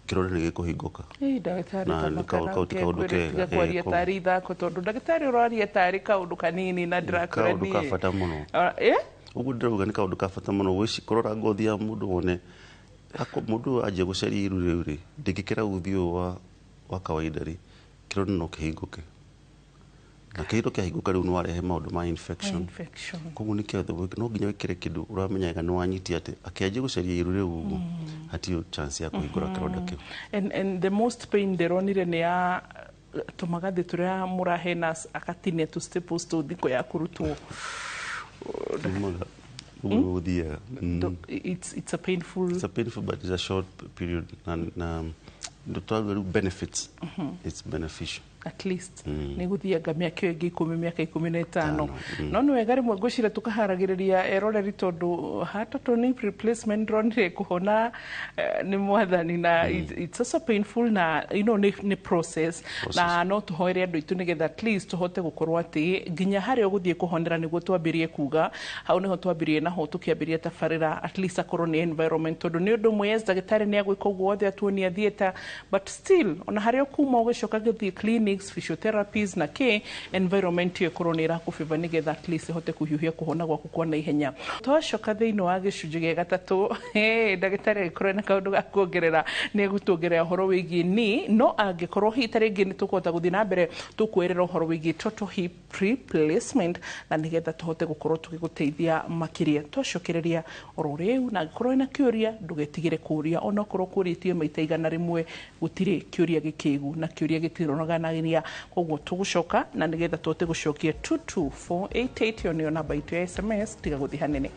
kironda ni gikuhinguka ndagitari na kaundu kega kwaria tari thako tondu ndagitari uraria tari kaundu kanini na ndirakorani kaundu kafata muno ugu ndauga ni kaundu kafata muno wici kurora ngothi ya mundu wone mundu aje guceria iru riu ri ndingikira uthio wa kawaida ri kironda no kihinguke na kindo kiahinguka riu no warehe maundu ma infection koguo ni kiothe no nginya wikire kindu uramenyaga ni wanyiti ati akianjia guceria iru riu ugu hatio chance ya kuhingura kironda kiu and the most pain deronire ni ya tumagathi turia murahena akatine tu staples tu thiko ya kurutwo it's a painful but it's a short period and the total benefits it's beneficial at least ni guthianga miaka ingi 10 miaka 15 no ni wega rimwe ngucira tukaharagiriria eroreri tondu hata ni replacement ronire kuhona ni mwathani na it's also painful na you know ni process na no tuhoire andu itu nigetha at least tuhote gukorwa ati nginya hari uguthie kuhondera niguo twambirie kuga hau niho twambirie naho tukiambiria tafarira at least akorwo ni environment tondu ni undu mwe ndagitari ni agwika uguo othe atuonia theater but still ona hari kuma ugicoka githie clinics physiotherapies na environment yo koronera kufiva nigetha at least hote kuhiuhia kuhona gwaku kwa na ihenya twacoka thiini wa gicunji gia gatatu ndagitari ikorwo na kaundu ga kuongerera ni gutuongerera horo wigi ni no angikorwo hitari ngi ni tukota guthi na mbere tukwerera horo wigi total hip replacement na nigetha tuhote gukorwo tukiguteithia makiria twacokereria oro riu na angikorwo na kiuria ndugetigire kuria ona korwo kuritie maita igana rimwe gutire kiuria gikigu na kiuria gitironaganagiria koguo tugucoka na nigetha tuhote gucokia 22488 yo niyo namba itu ya SMS tiga guthi hanene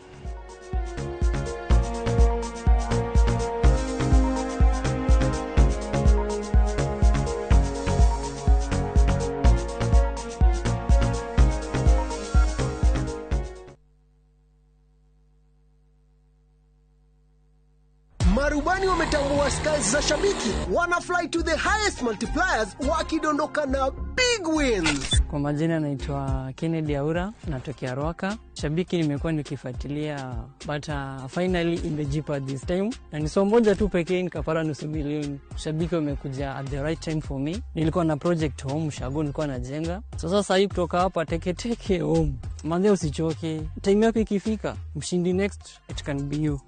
Marubani wametambua skies za Shabiki, wana fly to the highest multipliers wakidondoka na big wins. Kwa majina naitwa Kennedy Aura, natokea Ruaka. Shabiki nimekuwa nikifuatilia but finally in the jeep this time. Na ni somo moja tu pekee nikapata nusu milioni. Shabiki wamekuja at the right time for me. Nilikuwa na project home Shago nilikuwa najenga. Sasa hivi kutoka hapa teke home. Manze usichoke. Time yako ikifika, mshindi next it can be you.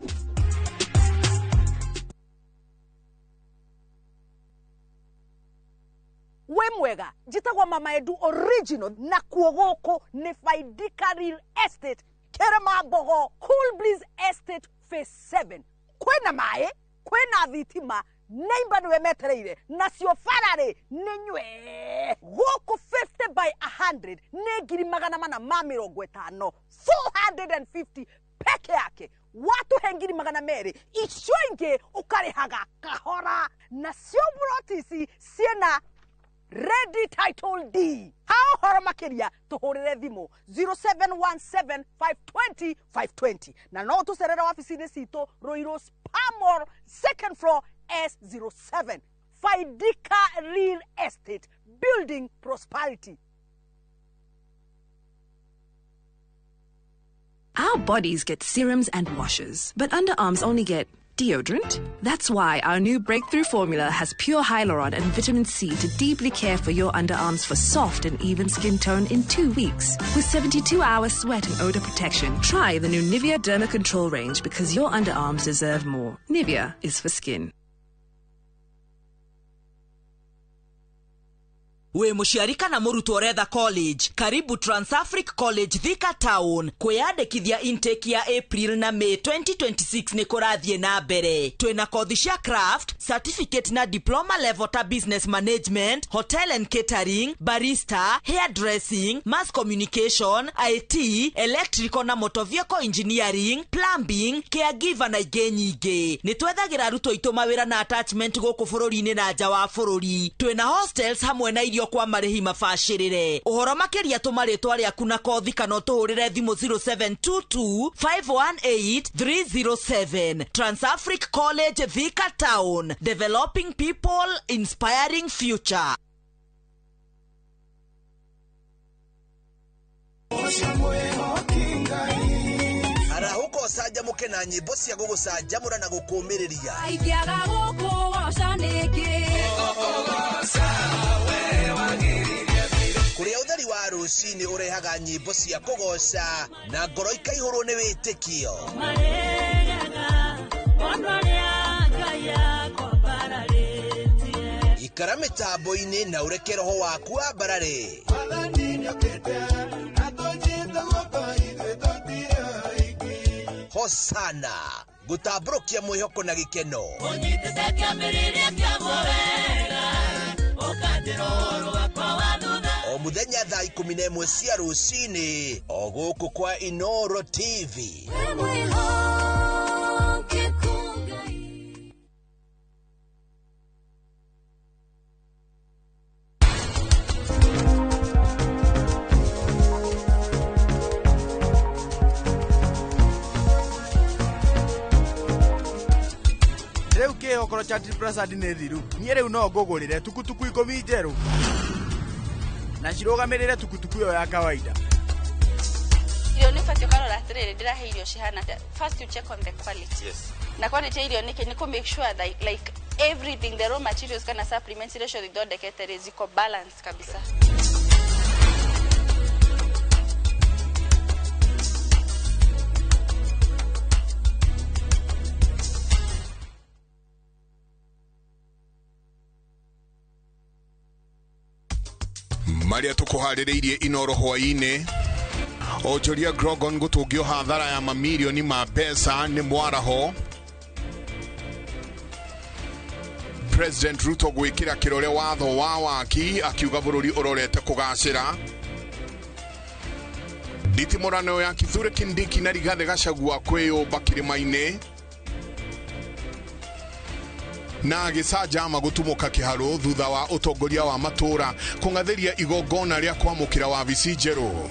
We mwega jitagwa Mama Edu original na kuogoko ni Faidika Real Estate Kerema Bogo Cool Breeze Estate Phase 7 kwena mae kwena thitima neighbor niwe metereire nacio farare ninywe guku 50 by 100 ni ngiri magana mana ma 50 450 peke yake watu hengiri magana mere icio ingi ukarihaga kahora nacio brotisi ciena ready title D how hora makiria tuhurire thimu 0717520520 na no tucerera ofisini cito Royal Spamor second floor S07 Faidika Real Estate building prosperity. Our bodies get serums and washes, but underarms only get deodorant. That's why our new breakthrough formula has pure hyaluron and vitamin C to deeply care for your underarms for soft and even skin tone in 2 weeks. With 72-hour sweat and odor protection, try the new Nivea Derma Control range because your underarms deserve more. Nivea is for skin. We muciari kana murutwo retha college karibu Transafric College Thika Town kwiyandikithia intake ya April na May 2026 ni kurathie na mbere twina kothi cia craft certificate na diploma level ta business management hotel and catering barista hairdressing mass communication IT electrical na motor vehicle engineering plumbing caregiver na ingĩ nyingĩ ni twethagira arutwo itu mawira na attachment guku bururi-ini na nja wa bururi twina hostels hamwe na irio kwa marihi mabashirire uhoro makiria tumaritwa riaku na kothi kana tuhurire thimu 0722518307 Transafric College Thika Town, developing people, inspiring future. Arahuko saja muke na nyimbo cia gugucanjamura na gukumiriria aikiaga guku wocaniki kuria utheri wa rucini urehaga nyimbo cia kugoca na ngoro ikaihurwo ni witikio ikara mitambo-ini na ureke roho waku ambarare Hosana gutamburukia mwihoko na gikeno o muthenya thaa 11 cia rucini o guku kwa Inoro TV. Reu ke okoro chat prasad ne thiru niere no ngugurire tukutuku 10 njeru na cirugamirire tukutuku yo ya kawaida irio ni fatio karora atiriri ndirahe irio cihana first you check on the quality na quality irio ni ku make sure that like everything the raw materials kana supplements ratio the dodekete ziko balance kabisa. Maria tukuhaririirie Inoro hwaine ojoria Grogon gutungio hathara ya mamilioni ma pesa ni mwaraho President Ruto gwikira kirore watho wa waki akiuga bururi urorete kugacira nditimorano ya Kithure Kindiki na Rigathi Gachagua kwiyumba kirima-ini na gisajama gutumuka kiharo thutha wa utongoria wa matura kungatheria igongona ria kwamukira wa Vicijero.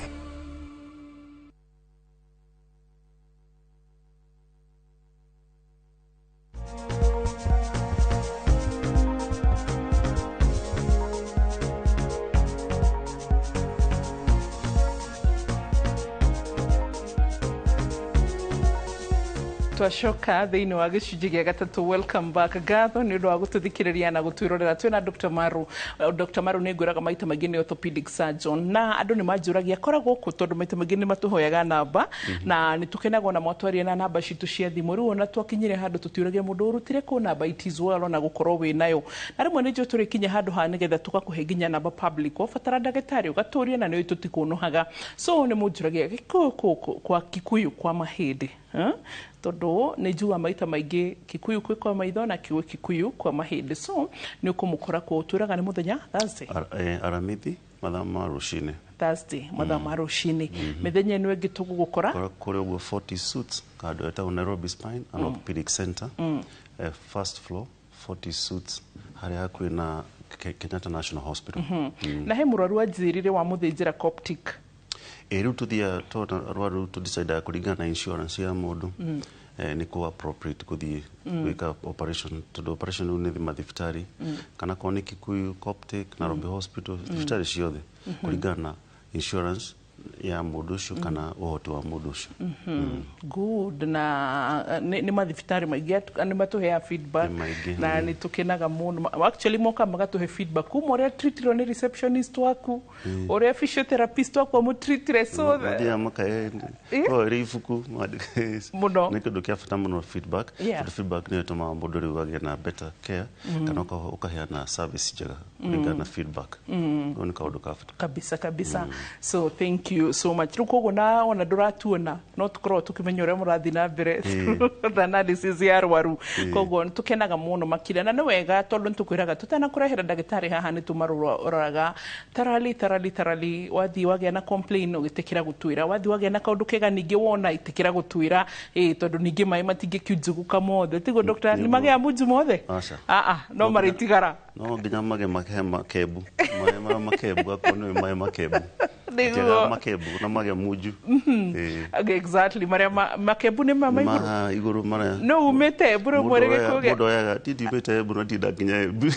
Twashoka thiini wa gicunji gia gatatu. Welcome back. Gatho ni undu wa gututhikiriria na gutwirorera twina Dr. Maru. Dr. Maru ni ngwiraga maita maingi ni orthopedic surgeon na andu ni manjuragia koragwo ku tondu maita maingi ni matuhoyaga namba na ni tukenagwo na mwatwaria na namba citu cia thimu riu na twakinyire handu tutiuragia mundu urutire ku namba it is well na gukorwo wi nayo na rimwe ni njo turikinya handu ha nigetha tugakuhe nginya namba public wabatara ndagitari ugaturia na ni tutikunuhaga so ni munjuragia kwa Kikuyu kwa mahindi tondu nĩ njua maita maingĩ Kikuyu kwĩ kwa maitho na Kikuyu kwa mahĩndĩ, so nĩ ũkũmũkora kũ twĩraga nĩ mũthenya Thursday Aramithi mathaa ma rũcinĩ Thursday mathaa ma rũcinĩ. Mĩthenya ĩno ĩngĩ tũgũgũkora kũrĩ ũguo 40 Suits kando etagwo Nairobi Spine and Orthopedic Center, first floor 40 Suits harĩa hakuhĩ na Kenyatta National Hospital. Na he mũrwaru anjĩrire wa mũthĩnjĩra Coptic. Rĩu tũthia arwaru tũdecide kũringana na insurance ya mũndũ nĩ kũ appropriate gũthiĩ gwĩka operation, tondũ operation rĩu nĩ mathibitarĩ kana korwo nĩ Kikuyu, Coptic, Nairobi Hospital, thibitarĩ ciothe kũringana na insurance ya mũndũ ũcio kana ũhoti wa mũndũ ũcio. Good. Na nĩ mathibitarĩ maingĩ nĩ matũheaga feedback na nĩ tũkenaga mũno. Actually moka magatũhe feedback kuma ũrĩa treatirwo nĩ receptionist waku, ũrĩa physiotherapist waku amũtreatire, so mathiaga makahe rĩ ibuku mũno. Nĩ kĩndũ kĩa bata mũno feedback. Feedback nĩ ĩtũmaga mũndũ rĩu agĩe na better care kana ũkaheana service njega kũringana na feedback. Ũguo nĩ kaũndũ ka bata kabisa. So thank you so much. Rĩu koguo na ona ndũratuona no tũkorwo tũkĩmenya ũrĩa mũrathiĩ na mbere the analysis ya arwaru. Koguo tũkenaga mũno makĩria na nĩ wega tondũ nĩtũkwĩraga tũtanakũrehera ndagĩtarĩ haha nĩ tũmaroraga tarali wathiĩ wagĩa na complain ũgĩtĩkĩra gũtwĩra, wathiĩ wagĩa na kaũndũ kega ningĩ wona itĩkĩra gũtwĩra tondũ ningĩ maĩ matingĩkiunjũguka mothe, tiguo doctor? Nĩ magĩa munju mothe? No marĩtigara no nginya mage makembu maĩ marĩa makembu akorwo nĩ maĩ makembu nĩguo makembu na mage munju. Exactly, marĩa makembu nĩ mama igũrũ marĩa no umĩte mbura mwerege kũgĩa mũndũ oyaga titi umĩte mbura tinda nginya embu.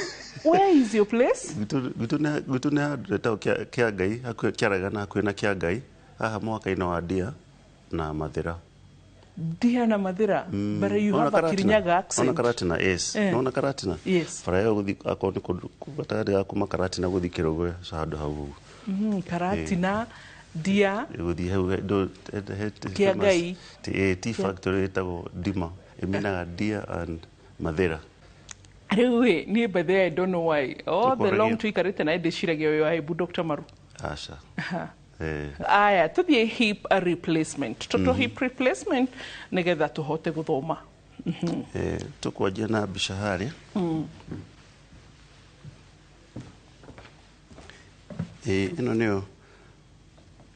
Where is your place? Gitu nĩ handũ retagwo Kĩangai, hakuhĩ Kĩaragana hakuhĩ na Kĩangai, haha mũhaka-inĩ wa Ndia na Mathĩra. Ndia na Mathĩra, but you have a Kirinyaga accent. Ona Karatina, yes. Ona Karatina. Yes. Bara yo gũthiĩ akorwo nĩ kũndũ gatagatĩ ga kuma Karatina gũthiĩ Kĩrũgwe handũ hau. Karatina, Ndia, gũthiĩ hau Kĩangai. Tea factory ĩtagwo Ndima, ĩmenaga Ndia and Mathĩra. Rĩu niĩ by the way, I don't know why all the long tũikarĩte na ndĩciragia ũyũ Aimbu Dr. Maru. Aca. Aya tuthiĩ hip replacement. Toto hip replacement nĩgetha tũhote gũthoma. Tũkwanjia na mbica harĩa. Ĩno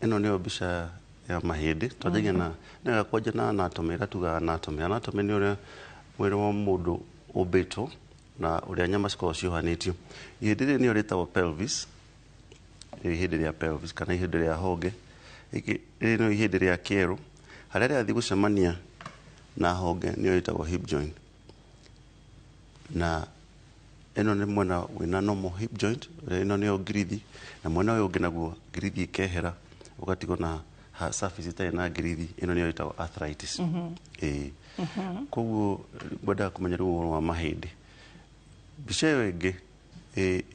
nĩyo mbica ya mahĩndĩ. Twanjagia na nĩga kwanja na anatomy, ĩrĩa tugaga anatomy. Anatomy nĩ ũrĩa mwĩrĩ wa mũndũ ũmbĩtwo na ũrĩa nyama cikoragwo ciohanĩtio. Ihĩndĩ rĩrĩ nĩyo rĩtagwo pelvis, ihĩndĩ rĩa pelvis kana ihĩndĩ rĩa honge. Rĩrĩ nĩyo ihĩndĩ rĩa kĩero, harĩa rĩathiĩ gũcemania na honge nĩyo ĩtagwo hip joint. Na ĩno nĩ mwena wĩna normal hip joint, ĩno nĩyo ngirithi, na mwena ũyũ ũngĩ naguo ngirithi ĩkehera ũgatigwo na surface ĩtarĩ na ngirithi, ĩno nĩyo ĩtagwo arthritis. Koguo ngwendaga kũmenya rĩu ũhoro wa mahĩndĩ. Mbica ĩyo ĩngĩ,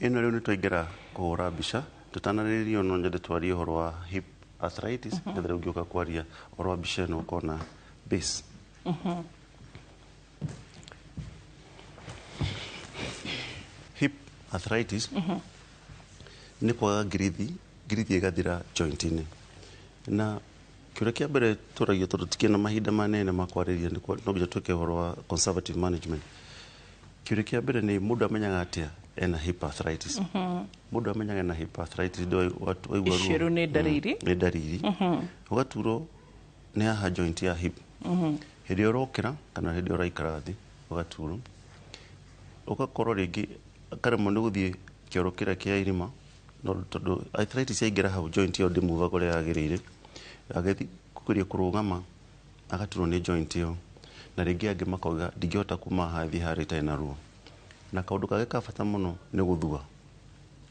ĩno rĩu nĩ twaingĩra kũhũra mbica, tũtanarĩrĩrio no nyende twarie ũhoro wa hip arthritis, nĩgetha rĩu ngĩũka kwaria ũhoro wa mbica ĩno ũkorwo na base. Hip arthritis nĩ kwaga ngirithi ĩgathira joint-inĩ. Na kĩũria kĩa mbere tũragio tondũ tikĩrĩ na mahinda manene ma kwarĩria, no nginya twĩke ũhoro wa conservative management. Kĩũria kĩa mbere nĩ mũndũ amenyaga atĩa ena hip arthritis. Mũndũ amenyaga ena hip arthritis waigua ruo. Icio nĩ ndariri. Nĩ ndariri. Ũgaturwo nĩ haha joint ya hip. Hĩndĩ ĩrĩa ũrokĩra kana hĩndĩ ĩrĩa ũraikara thĩ ũgaturwo. Ũgakorwo rĩngĩ karemwo nĩ gũthiĩ kĩoro kĩrĩa kĩa irima, tondũ arthritis yaingĩra hau joint ĩyo ndĩmuvaga ũrĩa yagĩrĩire. Agathiĩ kũgeria kũrũgama agaturwo nĩ joint ĩyo, na rĩngĩ angĩ makauga ndingĩhota kuma haha thiĩ harĩa itarĩ na ruo. Na kaũndũ kangĩ ka bata mũno nĩ gũthua.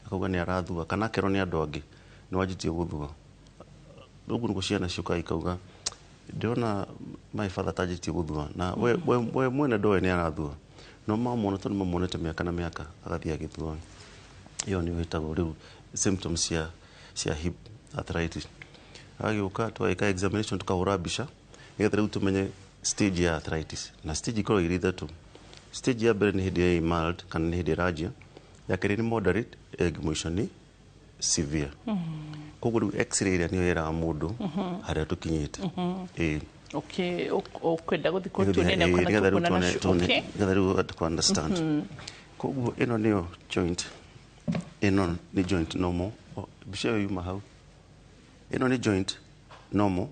Akauga nĩ arathua kana akerwo nĩ andũ angĩ nĩ wanjĩtie gũthua. Ũguo nĩguo ciana ciũkaga ikauga ndĩrona my father tanjĩtie gũthua, na we mwene ndoĩ nĩ arathua, no mamwona tondũ mamwonete mĩaka na mĩaka agathiĩ agĩthua. Ĩyo nĩyo ĩtagwo rĩu symptoms cia hip arthritis. Agĩũka twagĩka examination tukahũra mbica nĩgetha rĩu tũmenye stage ya arthritis, na stage ikoragwo irĩ ithatũ. Stage ya mbere nĩ hĩndĩ ya mild kana nĩ hĩndĩ ĩranjia, ya kerĩ nĩ moderate, mũico nĩ severe. Koguo rĩu x-ray ĩrĩa nĩyo yeraga mũndũ harĩa tũkinyĩte. Okay, ukwenda guthi ko tunene kana tukuna na okay gather you to understand ko ino niyo joint ino ni joint normal bisho yuma hau ino ni joint normal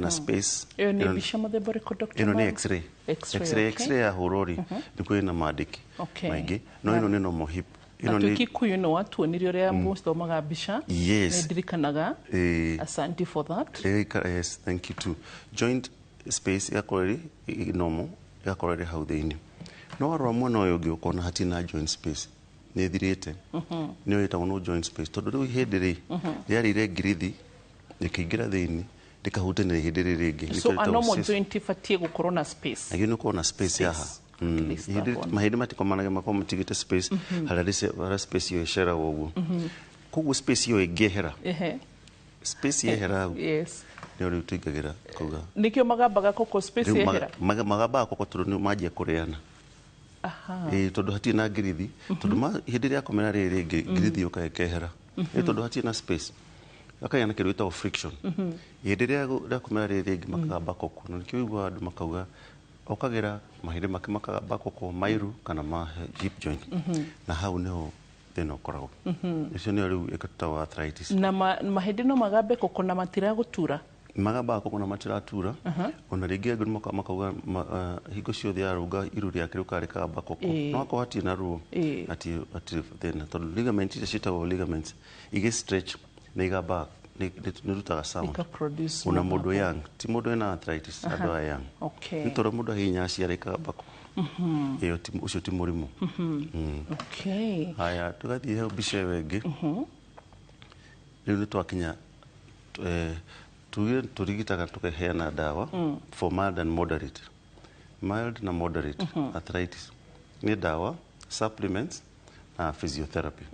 na space ino ni bisho muthemba riko doctor ino ni x-ray ya horori ndiko ina maandiki maingi no ino ni normal hip ino ni Kikuyu no watuonirio ria mustomaga bisha yes ndirikanaga asante for that yes thank you too joint space yakoreri normal yakoreri hau thiini no warwa mwana uyu ungi ukona hatina joint space ni thirite ni wetagwo no joint space tondu riu hindi ri riarire ngirithi rikiingira thiini rikahutania hindi ri ringi so a normal joint ifatie gukorwo na space agini ukorwo na space yaha mahindi matikomanage makorwo matigite space haria space iyo iceragwo uguo koguo space iyo ingihera space yehera yes ni uri tuingagira kuga nikio magambaga koko space yehera magambaga koko tondu ni manjia kuriana tondu hatie na ngirithi tondu hindi ria komera riri ngirithi ukahera tondu hatie na space akayana kiru ita friction hindi ria komera riri ngi makagamba koko na nikio igwa andu makauga okagira mahindi makagamba koko mairu kana ma hip joint na hau niho thina ukoragwo icio nio riu ikatawa arthritis na mahindi no magambe koko na matira gutura magamba koko na matiratura ona ringi andu makauga hingo ciothe yarunga iru riake rukareka bakoko no ako hatie na ruo ati thina tondu ligament icio ciitagwo ligaments igi stretch na igamba ni rutaga sound una mundu young ti mundu ena arthritis andu aya young ni tondu mundu hinya ciareka bako iyo ucio ti murimu okay haya tugathie he mbica wengi riu ni twakinya turigitaga tukaheana dawa for mild and moderate na moderate arthritis ni dawa supplements na physiotherapy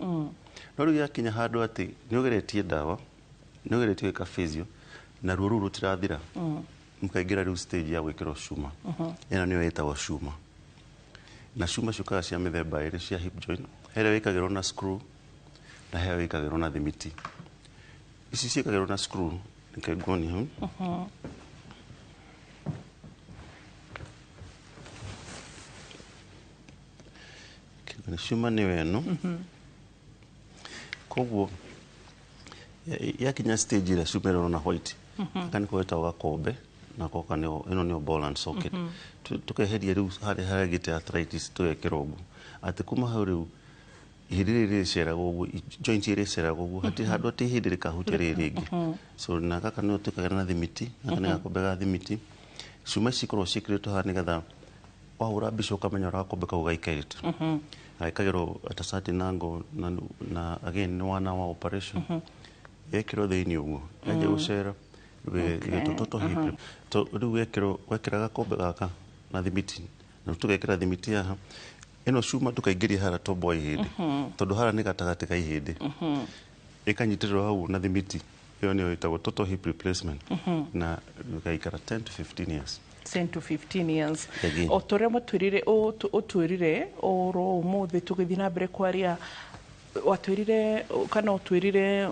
no riu yakinya handu ati ni ugeretie dawa ni ugeretie ka physio na ruo ruru tirathira mukaingira riu stage ya gwikirwo cuma ina niyo yetagwo cuma na cuma ciukaga cia mithemba iri cia hip joint here wikagirwo na screw na here wikagirwo na thimiti ici ciikagirwo na screw nikegoni hu kigani cuma ni weno koguo yakinya stage ira cuma iro na white kani kweta gakombe na koka ino ni ball and socket tukeheria riu haria gite arthritis twekera ugu ati kuma hau riu hindi riri ceragwo ugu joint iri ceragwo ugu hati handu ati hindi rikahutia ringi so na kaka no tukagira na thimiti na kana gakombe ga thimiti cuma cikorwo cikiritwo haha nigetha wahura mbica ukamenya gakombe kau gaikairite gaikagirwo at a certain angle na again ni wana wa operation yekirwo thiini uguo yaje gucera toto hip to riu wekira gakombe gaka na thimiti na tugekira thimiti haha ino cuma tukaingiria hara tombo ihindi tondu hara ni gatagati ka ihindi ikanyitirwo hau na thimiti iyo niyo itagwo total hip replacement na gaikara 10 to 15 years 10 to 15 years otore matwirire otwirire oro umuthi tugithi na mbere kwaria watwirire kana otwirire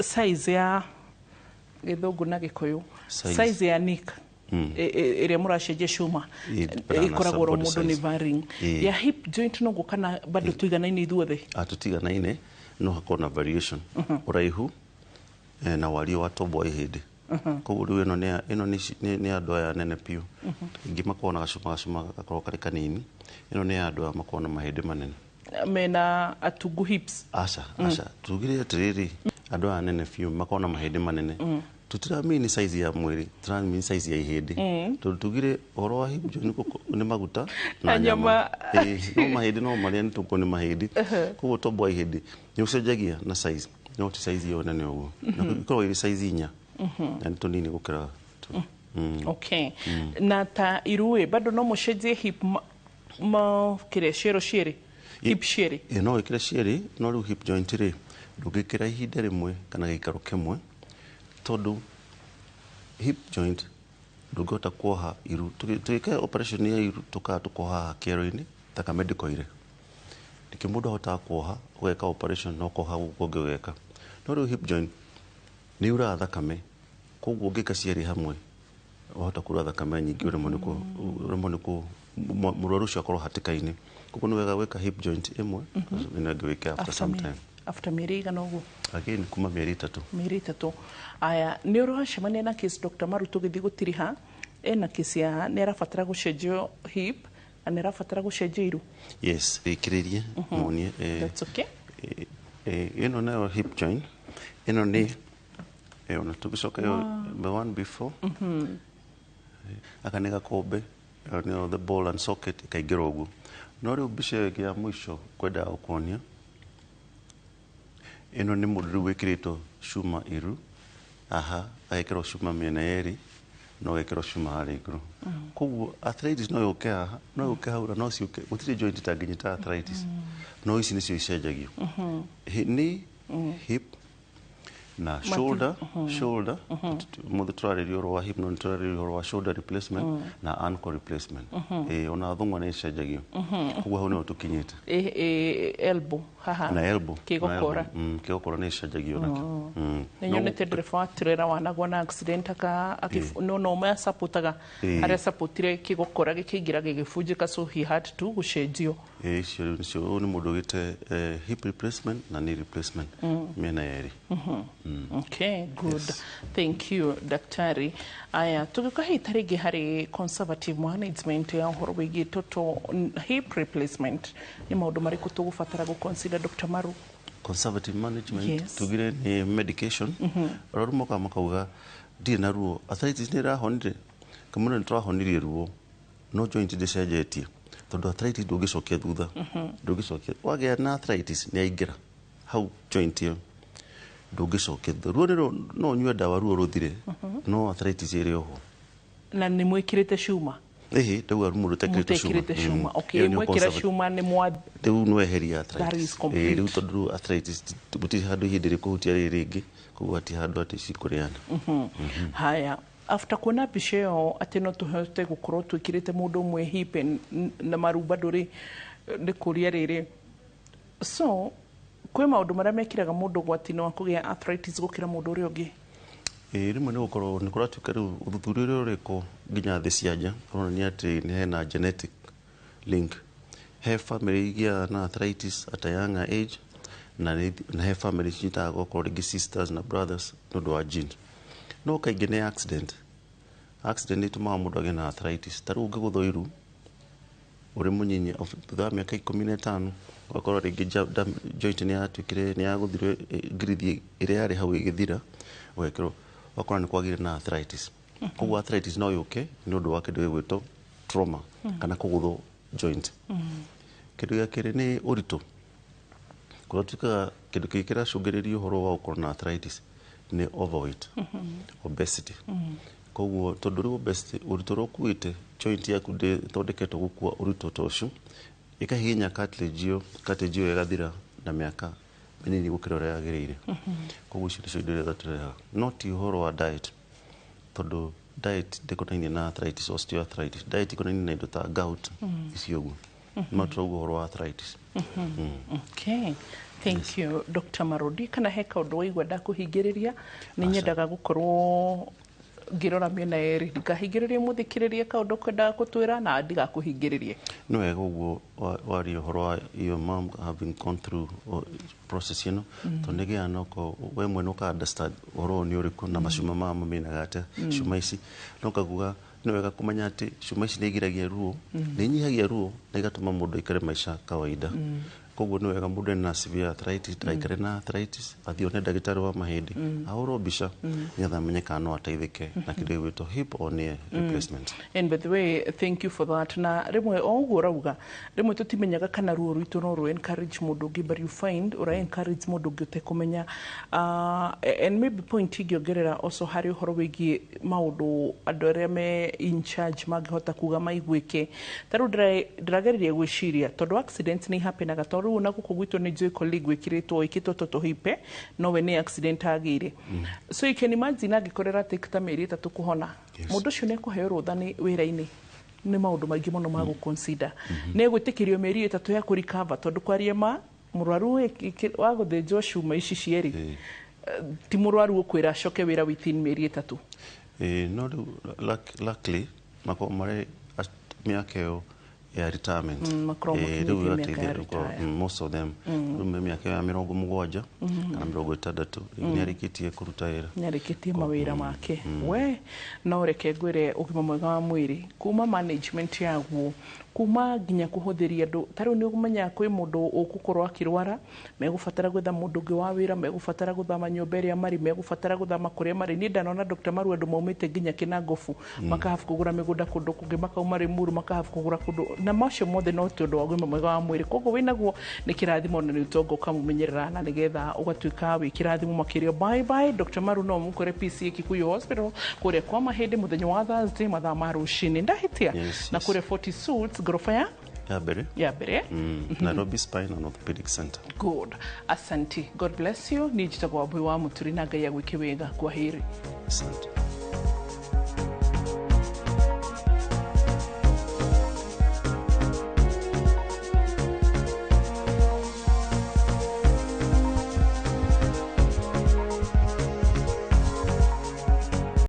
size ya githungu na gikuyu size ya nick ire muracenjia cuma ikoragwo ro mundu ni varying ya hip joint no gukana bado tuiganaine ithuothe atutiganaine no hakona na variation uraihu na wario wa tombo ihindi koguo riu ino ni andu aya nene piu ingi makona gacuma gakorwo kari kanini ino ni andu makona mahindi manene mena atungu hips aca tugire atiriri andu aya nene piu makona mahindi manene tutiramini size ya mwiri turamini size ya ihindi tugire horo wa hip joint ni maguta na nyama no mahindi no maria ni tuko ni mahindi koguo tombo ihindi ni ucenjagia na size no ti size yo nene uguo na ikorwo iri size inya na ni tunini gukira okay na ta irue bado no mucenjie hip ma kire shero shiri hip shiri no ikire shiri no riu hip joint ri ndugikira ihinda rimwe kana gikaro kemwe tondu hip joint ndungota kuoha iru tuike operation ya iru tukoha kero-ini taka medical ire ndiki mundu ahota kuoha ugeka operation no koha gukungi ugeka no riu hip joint ni ura thakame koguo ngika cieri hamwe wahota kura thakame nyingi uremwo nĩ mũrwaru ũcio akorwo hatĩka-inĩ koguo nĩ wega gwĩka hip joint ĩmwe na ngĩwĩke after some time after mĩeri igana ũguo again kuma mĩeri 3 aya nĩ ũracemania na case Dr. Maru tũgĩthiĩ gũtiriha ena case ya nĩ arabatara gũcenjio hip na nĩ arabatara gũcenjio iru yes ikĩrĩrie muonie that's okay ĩno nayo hip joint ĩno nĩ ona tũgĩcoka the one before aka nĩ gakombe the ball and socket ikaingĩra ũguo no rĩu mbica ya mũico kwendaga gũkuonia ĩno nĩ mũndũ rĩu wĩkĩrĩtwo cuma iru agekĩrwo cuma mĩena yerĩ no gekĩrwo cuma harĩ igũrũ koguo arthritis no yũke haha no yũke hau na no ciũke gũtirĩ joint itangĩnyita arthritis no ici nĩcio icenjagio nĩ hip na shoulder mũndũ tũrarĩria ũhoro wa hip no tũrarĩria ũhoro wa shoulder replacement na ankle replacement ona thungwa nĩ icenjagio koguo hau nĩho tũkinyĩte elbow haha na elbow kĩgokora nĩ icenjagio nakĩo nĩ nyonete ndereba wa trailer wanagwa na accident no ũmwe supportaga arĩa supportire kĩgokora gĩkĩingĩra gĩgĩbunjĩka so he had to gũcenjio icio nĩcio nĩ mũndũ ũgĩte hip replacement na knee replacement mĩena yerĩ okay good yes. Thank you daktari aya tũgĩkahe rĩngĩ harĩ conservative management ya ũhoro wĩgiĩ total hip replacement nĩ maũndũ marĩkũ tũgũbatara gũconsider Dr. Maru conservative management tugire nĩ medication arwaru moka makauga ndirĩ na ruo arthritis nĩ ĩrahonire kamũira nĩ tũrahonirie ruo no joint ndĩcenjetie tondũ arthritis ndũngĩcokia thutha ndũngĩcokia wagĩa na arthritis nĩ aingĩra hau joint ĩyo ndũngĩcokia ruo no ũnyue ndawa ruo rũthire no arthritis ĩrĩ oho na nĩ mwĩkĩrĩte cuma ndauga ruo rũtekĩrĩte cuma okay mwĩkĩra cuma nĩ rĩu no eheria arthritis rĩu tondũ arthritis gũtirĩ handũ ihinda rĩkũhutia rĩngĩ koguo hati handũ atĩ cikũrĩana haya after kuona mbica ĩyo atĩ no tũhote gũkorwo twĩkĩrĩte mũndũ ũmwe hip na Maru bado nĩ kũria rĩrĩ so kwĩ maũndũ marĩa mekĩraga mũndũ ũgwati-inĩ wa kũgĩa arthritis gũkĩra mũndũ ũrĩa ũngĩ rĩmwe nĩ gũkorwo nĩ kũratuĩka rĩu ũthuthuria ũrĩa ũrĩkwo nginya thĩ cia nja ũronania atĩ nĩ hena genetic link he family igĩa na arthritis at a younger age na he family cinyitaga gũkorwo rĩngĩ sisters na brothers nĩ ũndũ wa gene no kaingĩ nĩ accident ĩtũmaga mũndũ agĩe na arthritis ta rĩu ũngĩgũthwo iru ũrĩ mũnyinyi thutha wa mĩaka 15 wakorwo rĩngĩ joint nĩ yatuĩkire nĩ yagũthirwo ngirithi ĩrĩa yarĩ hau ĩgĩthira ũgekĩrwo wakora nĩ kwagire na arthritis koguo arthritis no yũke nĩ ũndũ wa kĩndũ gĩgwĩtwo trauma kana kũgũthwo joint kĩndũ gĩa kerĩ nĩ ũritũ kũratuĩkaga kĩndũ kĩngĩ kĩracũngĩrĩria ũhoro wa gũkorwo na arthritis nĩ overweight obesity koguo tondũ rĩu obesity ũritũ ũrĩa ũkuĩte joint yaku ndĩthondeketwo gũkua ũritũ ta ũcio ĩkahihinya cartilage ĩyo ĩgathira na mĩaka mĩnini gũkĩra ũrĩa yagĩrĩire koguo icio nĩcio indo iria tũrehaga no ti ũhoro wa diet tondũ diet ndĩkonainie na arthritis osteoarthritis diet ikonainie na indo ta gout icio ũguo no tũrauga ũhoro wa arthritis okay thank you Dr. Marodi kana he kaũndũ waigua ndakũhingĩrĩria nĩ nyendaga gũkorwo ngĩrora mĩena yerĩ ndikahingĩrĩrie mũthikĩrĩrie kaũndũ kwendaga gũtwĩra na ndigakũhingĩrĩrie nĩ wega ũguo waria ũhoro wa your mom having gone through process ĩno tondũ nĩgĩaga noko we mwene ũka understand ũhoro ũyũ nĩ ũrĩkũ na macuma maya mamenaga atĩa cuma ici no kaguga nĩ wega kũmenya atĩ cuma ici nĩ igiragia ruo nĩ inyihagia ruo na igatũma mũndũ aikare maica kawaida koguo nĩ wega mũndũ ena severe arthritis ndaikare na arthritis athiĩ one ndagĩtarĩ wa mahĩndĩ ahũrwo mbica nĩgetha amenye kana no ateithĩke na kĩndũ gĩgwĩtwo hip or knee replacement and by the way thank you for that na rĩmwe o ũguo ũrauga rĩmwe tũtimenyaga kana ruo rwitũ no rũ encourage mũndũ ũngĩ but you find ũra encourage mũndũ ũngĩ ũtekũmenya and maybe point ingĩongerera also harĩ ũhoro wĩgiĩ maũndũ andũ arĩa me in charge mangĩhota kuga maiguĩke ta rĩu ndĩragereria gwĩciria tondũ accident nĩ hapenaga tondũ rĩu na gũkũ gwitũ nĩ njũĩ colleague wĩkĩrĩtwo tũtũhipe no we nĩ accident agĩire so you can imagine angĩkorera take ta mĩeri 3 kũhona mũndũ ũcio nĩ ekũheo rũtha nĩ wĩra-inĩ nĩ maũndũ maingĩ mũno ma gũconsider nĩ egwĩtĩkĩrio mĩeri 3 ya kũrikava tondũ kwaria ma mũrwaru wa gũthĩnjwo cuma ici cierĩ ti mũrwaru ũkwĩra acoke wĩra within mĩeri 3 No, luckily mako mare miaka yo ya retirement. Most of them miaka ya 70 na 60 nyarikitie kuruta wira. Nyarikitie mawira make. We no reke ngwire ugima mwega wa mwiri kuma management yaguo kuma ginya kuhuthiria andu tari ni umenya kwi mundu ukukorwa akirwara megufatara gwetha mundu ungi wa wira megufatara guthama nyumba iria mari megufatara guthama kuria mari ni ndanona Dr. Maru andu maumite ginya Kinangofu makahafu kugura migunda kundu kungi makauma Rimuru makahafu kugura kundu na macio mothe no ti undu wa gwima mwega wa mwiri koguo winaguo ni kirathimo na ni utongo kamumenyerera na nigetha ugatuika wi kirathimo makirio. Bye bye. Dr. Maru no mukore PCA Kikuyu Hospital kuria kwa mahindi muthenya wa Thursday mathaa ma rucini ndahitia na kuria 40 Suits gorofa ya Yabere. Nairobi Spine and Orthopedic Center. Good. Asante. God bless you. Ni jitagwa Bwi wa Muturi na Ngai agwike wega. Kwaheri. Asante.